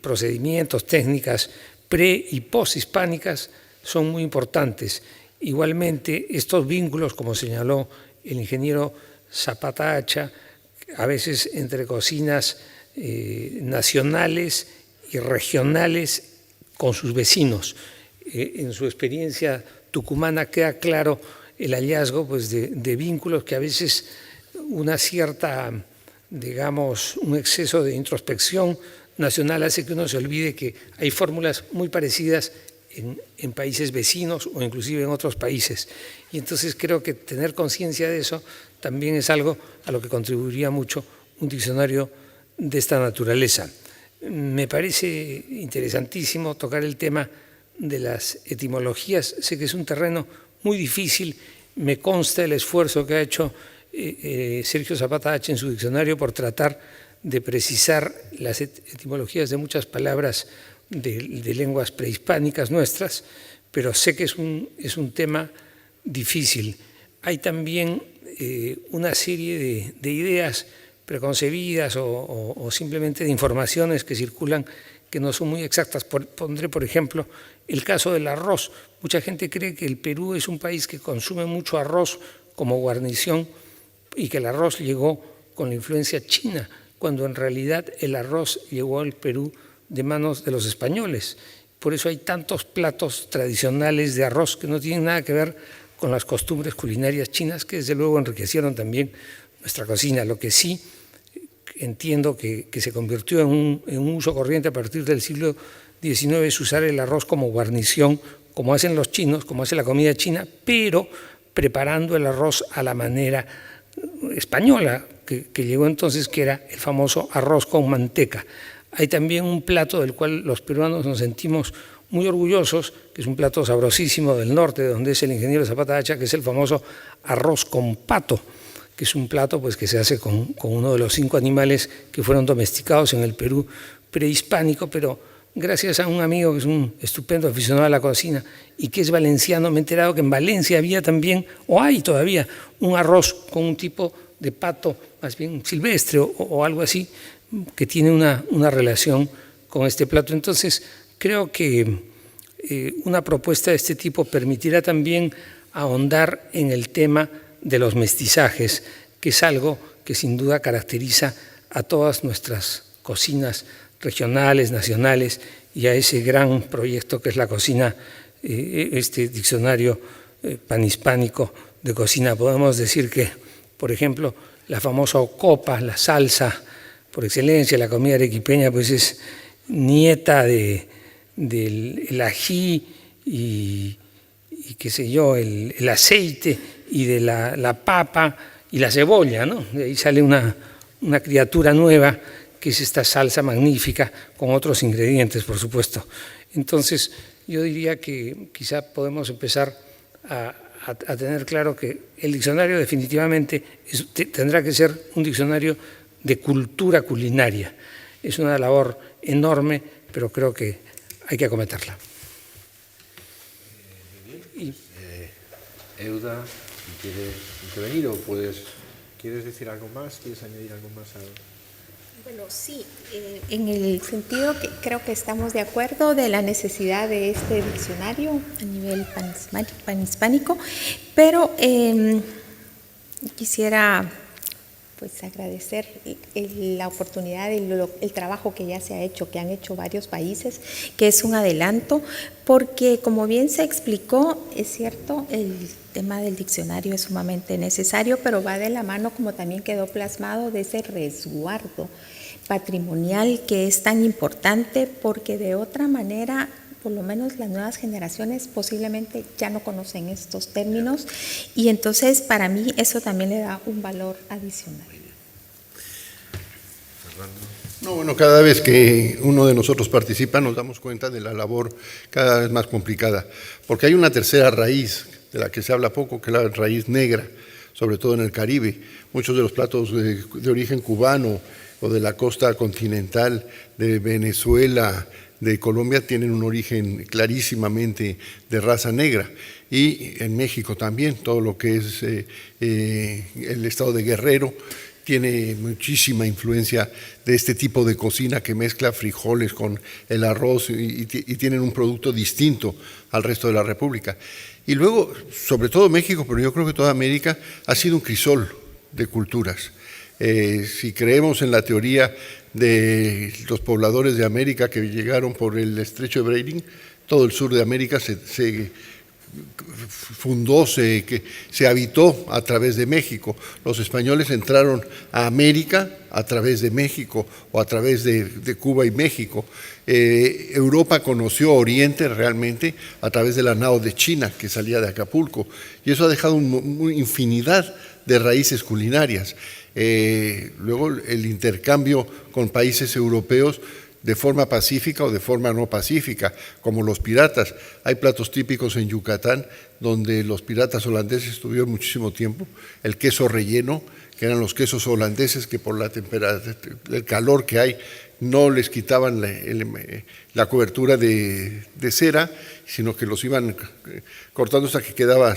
procedimientos, técnicas pre- y posthispánicas son muy importantes. Igualmente, estos vínculos, como señaló el ingeniero Zapata Hacha, a veces entre cocinas nacionales y regionales con sus vecinos. En su experiencia tucumana queda claro el hallazgo pues, de vínculos que a veces una cierta, digamos, un exceso de introspección nacional hace que uno se olvide que hay fórmulas muy parecidas en países vecinos o inclusive en otros países. Y entonces creo que tener conciencia de eso también es algo a lo que contribuiría mucho un diccionario de esta naturaleza. Me parece interesantísimo tocar el tema de las etimologías. Sé que es un terreno muy difícil. Me consta el esfuerzo que ha hecho Sergio Zapata Hacha en su diccionario por tratar de precisar las etimologías de muchas palabras de lenguas prehispánicas nuestras, pero sé que es un tema difícil. Hay también una serie de ideas preconcebidas o simplemente de informaciones que circulan que no son muy exactas. Pondré, por ejemplo, el caso del arroz. Mucha gente cree que el Perú es un país que consume mucho arroz como guarnición y que el arroz llegó con la influencia china, cuando en realidad el arroz llegó al Perú de manos de los españoles. Por eso hay tantos platos tradicionales de arroz que no tienen nada que ver con las costumbres culinarias chinas, que desde luego enriquecieron también nuestra cocina. Lo que sí entiendo que se convirtió en un uso corriente a partir del siglo XIX es usar el arroz como guarnición, como hacen los chinos, como hace la comida china, pero preparando el arroz a la manera española, que llegó entonces, que era el famoso arroz con manteca. Hay también un plato del cual los peruanos nos sentimos muy orgullosos, que es un plato sabrosísimo del norte, de donde es el ingeniero Zapata Hacha, que es el famoso arroz con pato, que es un plato pues, que se hace con uno de los 5 animales que fueron domesticados en el Perú prehispánico, pero gracias a un amigo que es un estupendo aficionado a la cocina y que es valenciano, me he enterado que en Valencia había también, o hay todavía, un arroz con un tipo de pato, más bien silvestre o algo así, que tiene una relación con este plato. Entonces, creo que una propuesta de este tipo permitirá también ahondar en el tema de los mestizajes, que es algo que sin duda caracteriza a todas nuestras cocinas regionales, nacionales, y a ese gran proyecto que es la cocina, este diccionario panhispánico de cocina. Podemos decir que, por ejemplo, la famosa ocopa, la salsa por excelencia, la comida arequipeña, pues es nieta del ají y qué sé yo, el aceite y de la papa y la cebolla, ¿no? De ahí sale una criatura nueva que es esta salsa magnífica con otros ingredientes, por supuesto. Entonces, yo diría que quizá podemos empezar a tener claro que el diccionario definitivamente tendrá que ser un diccionario de cultura culinaria. Es una labor enorme, pero creo que hay que acometerla. Euda, ¿quieres intervenir o quieres decir algo más? ¿Quieres añadir algo más a...? Bueno, sí, en el sentido que creo que estamos de acuerdo de la necesidad de este diccionario a nivel panhispánico, pero quisiera pues agradecer la oportunidad y el trabajo que ya se ha hecho, que han hecho varios países, que es un adelanto, porque como bien se explicó, es cierto, el tema del diccionario es sumamente necesario, pero va de la mano, como también quedó plasmado, de ese resguardo patrimonial que es tan importante, porque de otra manera, por lo menos las nuevas generaciones posiblemente ya no conocen estos términos, y entonces para mí eso también le da un valor adicional. No, bueno, cada vez que uno de nosotros participa nos damos cuenta de la labor cada vez más complicada, porque hay una tercera raíz de la que se habla poco, que es la raíz negra, sobre todo en el Caribe. Muchos de los platos de origen cubano o de la costa continental de Venezuela, de Colombia, tienen un origen clarísimamente de raza negra. Y en México también, todo lo que es el estado de Guerrero tiene muchísima influencia de este tipo de cocina que mezcla frijoles con el arroz y tienen un producto distinto al resto de la República. Y luego, sobre todo México, pero yo creo que toda América ha sido un crisol de culturas. Si creemos en la teoría de los pobladores de América que llegaron por el estrecho de Bering, todo el sur de América se fundó, se habitó a través de México. Los españoles entraron a América a través de México o a través de Cuba y México. Europa conoció Oriente realmente a través de la nao de China que salía de Acapulco, y eso ha dejado una infinidad de raíces culinarias. Luego el intercambio con países europeos de forma pacífica o de forma no pacífica, como los piratas. Hay platos típicos en Yucatán donde los piratas holandeses estuvieron muchísimo tiempo. El queso relleno, que eran los quesos holandeses que por la temperatura, el calor que hay, no les quitaban la cobertura de cera, sino que los iban cortando hasta que quedaban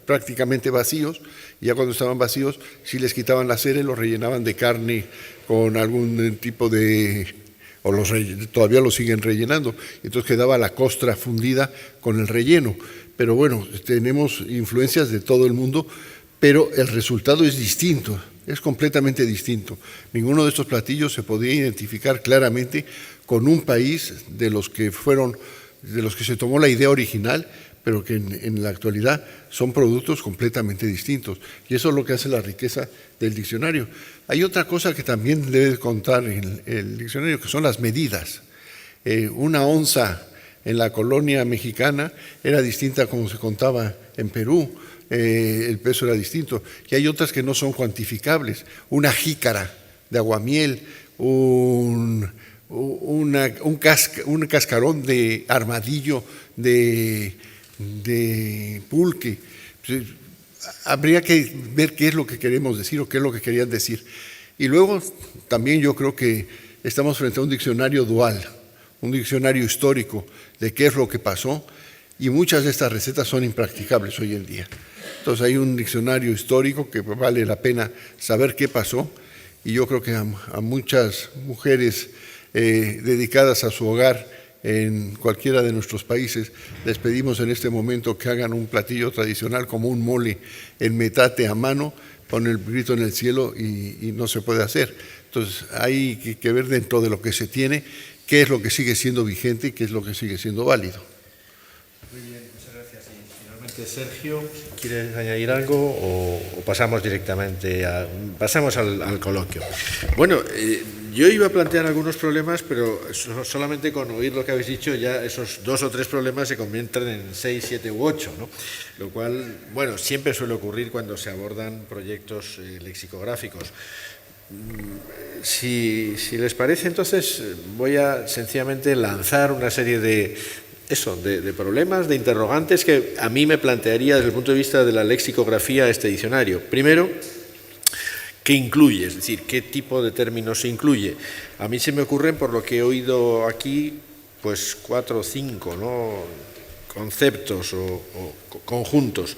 prácticamente vacíos, y ya cuando estaban vacíos sí les quitaban la cera y los rellenaban de carne con algún tipo de... o todavía lo siguen rellenando, entonces quedaba la costra fundida con el relleno. Pero bueno, tenemos influencias de todo el mundo, pero el resultado es distinto, es completamente distinto. Ninguno de estos platillos se podía identificar claramente con un país de los que se tomó la idea original, pero que en la actualidad son productos completamente distintos. Y eso es lo que hace la riqueza del diccionario. Hay otra cosa que también debe contar en el diccionario, que son las medidas. Una onza en la colonia mexicana era distinta a como se contaba en Perú, el peso era distinto. Y hay otras que no son cuantificables. Una jícara de aguamiel, un un cascarón de armadillo, de pulque. Habría que ver qué es lo que queremos decir o qué es lo que querían decir. Y luego también yo creo que estamos frente a un diccionario dual, un diccionario histórico de qué es lo que pasó, y muchas de estas recetas son impracticables hoy en día. Entonces hay un diccionario histórico que vale la pena saber qué pasó, y yo creo que a muchas mujeres dedicadas a su hogar en cualquiera de nuestros países, les pedimos en este momento que hagan un platillo tradicional como un mole en metate a mano, con el grito en el cielo, y no se puede hacer. Entonces hay que ver dentro de lo que se tiene, qué es lo que sigue siendo vigente y qué es lo que sigue siendo válido. Muy bien, muchas gracias. Y finalmente, Sergio, ¿quieres añadir algo o pasamos directamente al coloquio? Bueno, yo iba a plantear algunos problemas, pero solamente con oír lo que habéis dicho, ya esos 2 o 3 problemas se convierten en 6, 7 u 8, ¿no? Lo cual, bueno, siempre suele ocurrir cuando se abordan proyectos lexicográficos. Si les parece, entonces voy a sencillamente lanzar una serie de problemas, de interrogantes que a mí me plantearía desde el punto de vista de la lexicografía este diccionario. Primero, ¿qué incluye? Es decir, ¿qué tipo de términos se incluye? A mí se me ocurren, por lo que he oído aquí, pues 4 o 5, ¿no?, conceptos o conjuntos.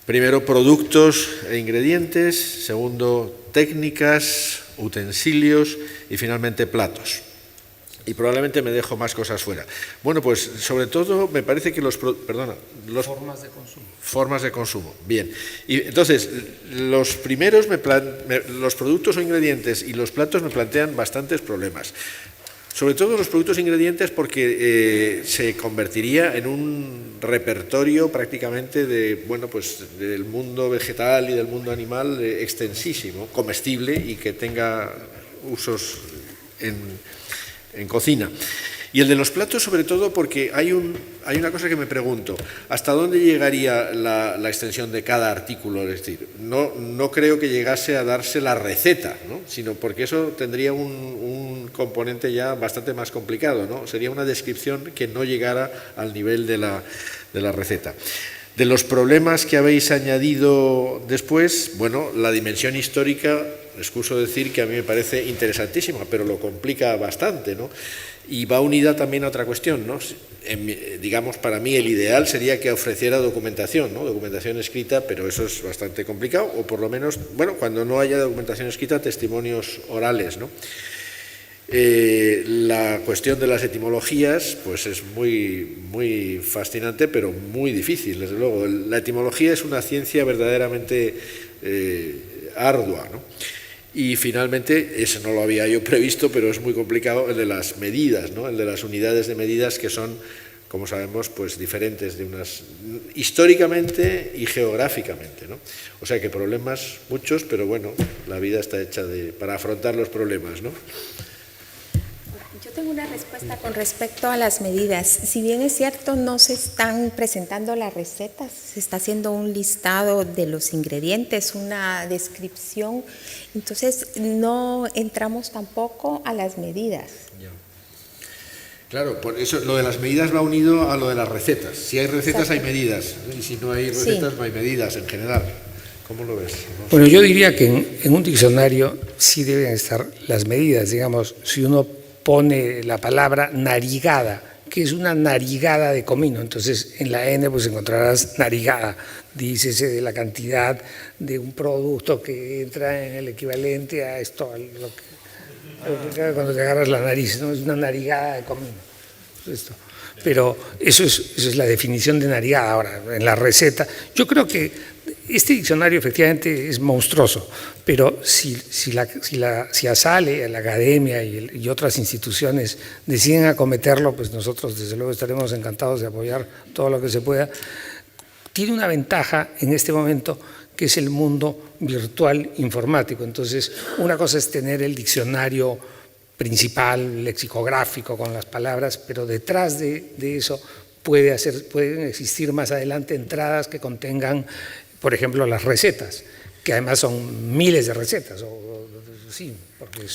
Primero, productos e ingredientes. Segundo, técnicas, utensilios y finalmente platos. Y probablemente me dejo más cosas fuera. Bueno, pues sobre todo me parece que Formas de consumo. Formas de consumo, bien. Y entonces, los primeros, los productos o ingredientes y los platos me plantean bastantes problemas. Sobre todo los productos e ingredientes, porque se convertiría en un repertorio prácticamente del mundo vegetal y del mundo animal extensísimo, comestible y que tenga usos en cocina. Y el de los platos, sobre todo, porque hay una cosa que me pregunto: ¿hasta dónde llegaría la extensión de cada artículo? Es decir, no creo que llegase a darse la receta, ¿no?, sino porque eso tendría un componente ya bastante más complicado, ¿no? Sería una descripción que no llegara al nivel de la receta. De los problemas que habéis añadido después, bueno, la dimensión histórica, excuso decir que a mí me parece interesantísima, pero lo complica bastante, ¿no? Y va unida también a otra cuestión, ¿no? Digamos, para mí el ideal sería que ofreciera documentación, ¿no?, documentación escrita, pero eso es bastante complicado, o por lo menos, bueno, cuando no haya documentación escrita, testimonios orales, ¿no? La cuestión de las etimologías, pues es muy, muy fascinante, pero muy difícil, desde luego. La etimología es una ciencia verdaderamente ardua, ¿no? Y finalmente, eso no lo había yo previsto, pero es muy complicado, el de las medidas, ¿no?, el de las unidades de medidas, que son, como sabemos, pues diferentes de históricamente y geográficamente, ¿no? O sea que problemas muchos, pero bueno, la vida está hecha para afrontar los problemas, ¿no? Yo tengo una respuesta con respecto a las medidas. Si bien es cierto, no se están presentando las recetas, se está haciendo un listado de los ingredientes, una descripción, entonces no entramos tampoco a las medidas. Ya. Claro, por eso lo de las medidas va unido a lo de las recetas. Si hay recetas, hay medidas, y si no hay recetas, no hay medidas en general. ¿Cómo lo ves? Bueno, yo diría que en un diccionario sí deben estar las medidas. Digamos, si uno pone la palabra narigada, que es una narigada de comino, entonces en la N pues encontrarás narigada, dícese de la cantidad de un producto que entra en el equivalente a esto, cuando te agarras la nariz, ¿no? Es una narigada de comino. Esto. Pero eso es la definición de narigada. Ahora, en la receta, yo creo que este diccionario efectivamente es monstruoso, pero si ASALE, la academia y otras instituciones deciden acometerlo, pues nosotros desde luego estaremos encantados de apoyar todo lo que se pueda. Tiene una ventaja en este momento, que es el mundo virtual informático. Entonces, una cosa es tener el diccionario principal, lexicográfico, con las palabras, pero detrás de eso pueden existir más adelante entradas que contengan, por ejemplo, las recetas. que además son miles de recetas, sí, porque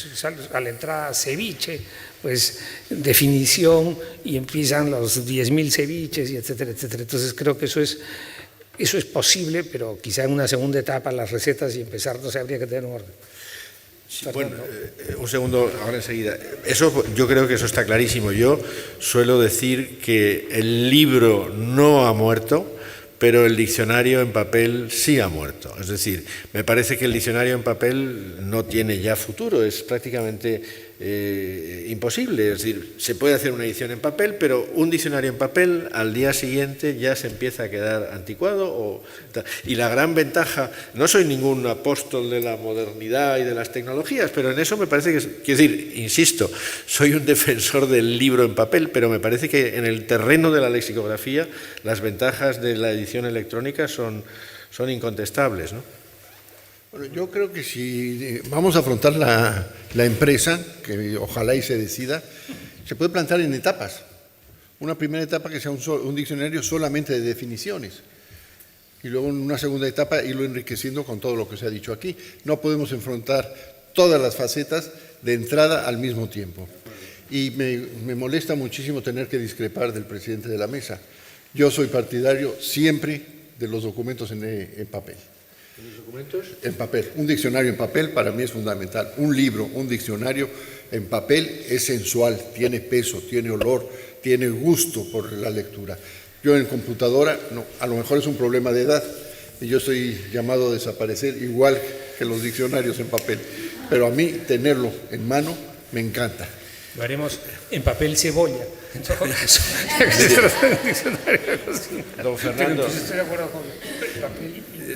a la entrada ceviche, pues definición y empiezan los 10.000 ceviches y etcétera, etcétera. Entonces creo que eso es posible, pero quizá en una segunda etapa las recetas y empezar, no sé, habría que tener un orden. Sí, bueno, un segundo, ahora enseguida. Yo creo que eso está clarísimo. Yo suelo decir que el libro no ha muerto, pero el diccionario en papel sí ha muerto. Es decir, me parece que el diccionario en papel no tiene ya futuro, es prácticamente imposible. Es decir, se puede hacer una edición en papel, pero un diccionario en papel al día siguiente ya se empieza a quedar anticuado. Y la gran ventaja, no soy ningún apóstol de la modernidad y de las tecnologías, pero en eso me parece que, quiero decir, insisto, soy un defensor del libro en papel, pero me parece que en el terreno de la lexicografía las ventajas de la edición electrónica son incontestables, ¿no? Bueno, yo creo que si vamos a afrontar la empresa, que ojalá y se decida, se puede plantear en etapas. Una primera etapa que sea un diccionario solamente de definiciones y luego en una segunda etapa irlo enriqueciendo con todo lo que se ha dicho aquí. No podemos enfrentar todas las facetas de entrada al mismo tiempo. Y me molesta muchísimo tener que discrepar del presidente de la mesa. Yo soy partidario siempre de los documentos en papel. ¿Los documentos? En papel. Un diccionario en papel para mí es fundamental. Un libro, un diccionario en papel es sensual, tiene peso, tiene olor, tiene gusto por la lectura. Yo en computadora, no, a lo mejor es un problema de edad y yo estoy llamado a desaparecer igual que los diccionarios en papel. Pero a mí tenerlo en mano me encanta. Lo haremos en papel cebolla.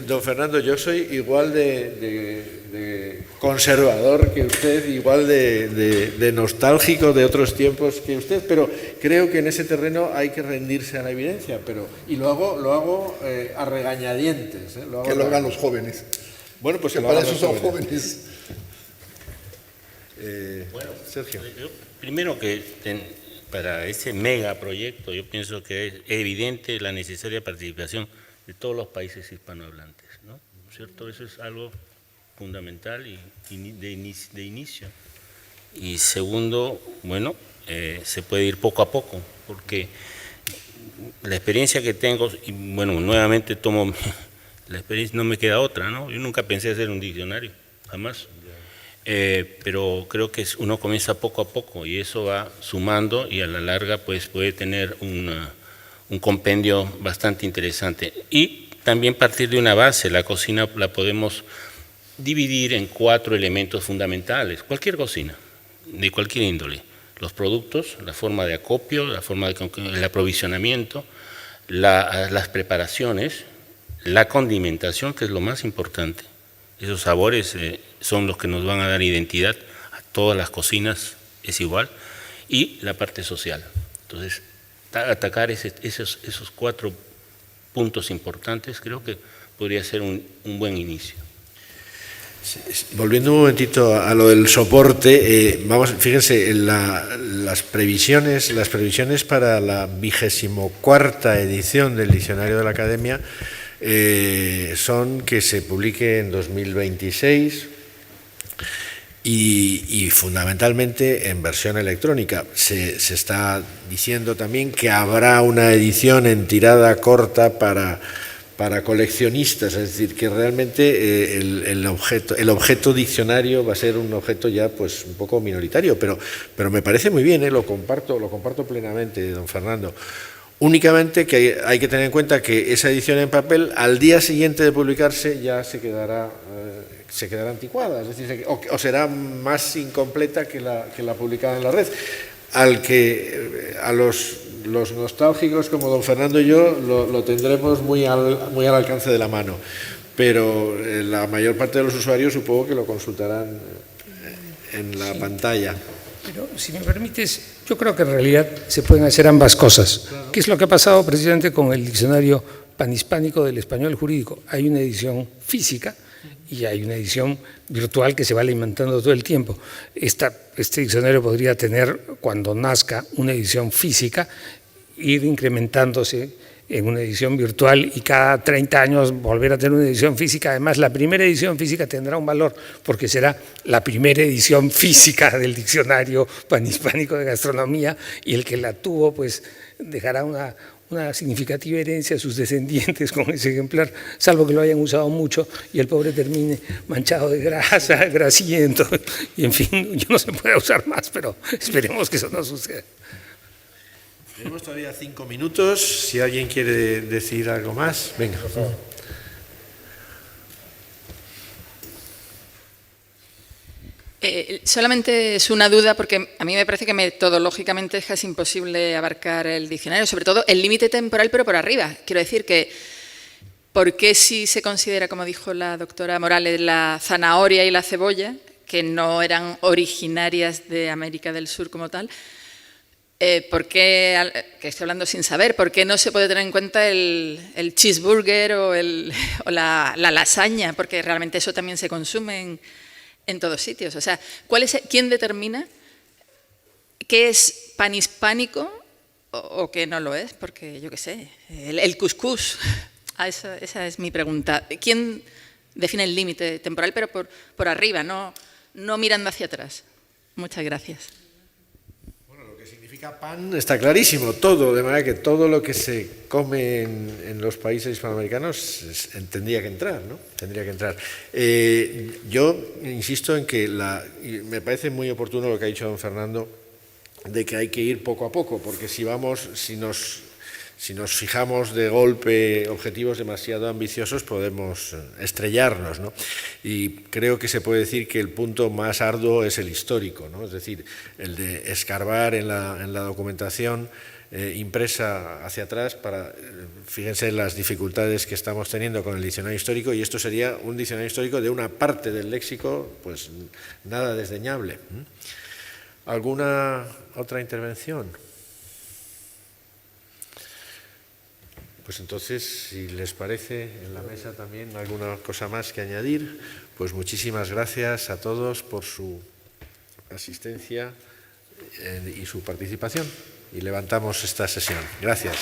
Don Fernando, yo soy igual de conservador que usted, igual de nostálgico de otros tiempos que usted, pero creo que en ese terreno hay que rendirse a la evidencia, y lo hago a regañadientes. Que lo hagan los jóvenes. Bueno, pues que para eso son jóvenes. Bueno, Sergio. Primero que para ese megaproyecto yo pienso que es evidente la necesaria participación de todos los países hispanohablantes, ¿no? ¿Cierto? Eso es algo fundamental y de inicio. Y segundo, bueno, se puede ir poco a poco, porque la experiencia que tengo, y bueno, nuevamente tomo la experiencia, no me queda otra, ¿no? Yo nunca pensé hacer un diccionario, jamás. Pero creo que uno comienza poco a poco y eso va sumando y a la larga pues puede tener un compendio bastante interesante. Y también partir de una base, la cocina la podemos dividir en 4 elementos fundamentales, cualquier cocina, de cualquier índole: los productos, la forma de acopio, la forma el aprovisionamiento, las preparaciones, la condimentación, que es lo más importante. Esos sabores son los que nos van a dar identidad a todas las cocinas, es igual, y la parte social. Entonces, atacar esos 4 puntos importantes creo que podría ser un buen inicio. Volviendo un momentito a lo del soporte, fíjense, en las previsiones para la 24ª edición del Diccionario de la Academia son que se publique en 2026 y fundamentalmente en versión electrónica. Se está diciendo también que habrá una edición en tirada corta para coleccionistas, es decir, que realmente el objeto diccionario va a ser un objeto ya pues un poco minoritario, pero me parece muy bien, lo comparto plenamente, don Fernando. Únicamente que hay que tener en cuenta que esa edición en papel al día siguiente de publicarse ya se quedará anticuada, es decir, o será más incompleta que la publicada en la red. A los nostálgicos como don Fernando y yo lo tendremos muy al alcance de la mano, pero la mayor parte de los usuarios supongo que lo consultarán en la pantalla. Pero si me permites, yo creo que en realidad se pueden hacer ambas cosas. Claro. ¿Qué es lo que ha pasado precisamente con el diccionario panhispánico del español jurídico? Hay una edición física y hay una edición virtual que se va alimentando todo el tiempo. Este diccionario podría tener, cuando nazca, una edición física, ir incrementándose en una edición virtual y cada 30 años volver a tener una edición física. Además, la primera edición física tendrá un valor porque será la primera edición física del Diccionario Panhispánico de Gastronomía, y el que la tuvo pues dejará una significativa herencia a sus descendientes con ese ejemplar, salvo que lo hayan usado mucho y el pobre termine manchado de grasa, grasiento, y en fin, yo no se puede usar más, pero esperemos que eso no suceda. Tenemos todavía 5 minutos, si alguien quiere decir algo más, venga, por favor. Solamente es una duda, porque a mí me parece que metodológicamente es casi imposible abarcar el diccionario, sobre todo el límite temporal, pero por arriba. Quiero decir que, ¿por qué si se considera, como dijo la doctora Morales, la zanahoria y la cebolla, que no eran originarias de América del Sur como tal, ¿por qué, que estoy hablando sin saber, por qué no se puede tener en cuenta el cheeseburger o la lasaña? Porque realmente eso también se consume en todos sitios. O sea, ¿quién determina qué es panhispánico o qué no lo es? Porque yo qué sé, el cuscús, esa es mi pregunta. ¿Quién define el límite temporal, pero por arriba, no mirando hacia atrás? Muchas gracias. Bueno, lo que significa pan está clarísimo, todo, de manera que todo lo que se come en los países hispanoamericanos tendría que entrar, ¿no? Tendría que entrar. Yo insisto en que me parece muy oportuno lo que ha dicho don Fernando, de que hay que ir poco a poco, porque si nos fijamos de golpe objetivos demasiado ambiciosos, podemos estrellarnos, ¿no? Y creo que se puede decir que el punto más arduo es el histórico, ¿no? Es decir, el de escarbar en la documentación impresa hacia atrás fíjense en las dificultades que estamos teniendo con el diccionario histórico, y esto sería un diccionario histórico de una parte del léxico, pues nada desdeñable. ¿Alguna otra intervención? Pues entonces, si les parece, en la mesa también alguna cosa más que añadir, pues muchísimas gracias a todos por su asistencia y su participación. Y levantamos esta sesión. Gracias.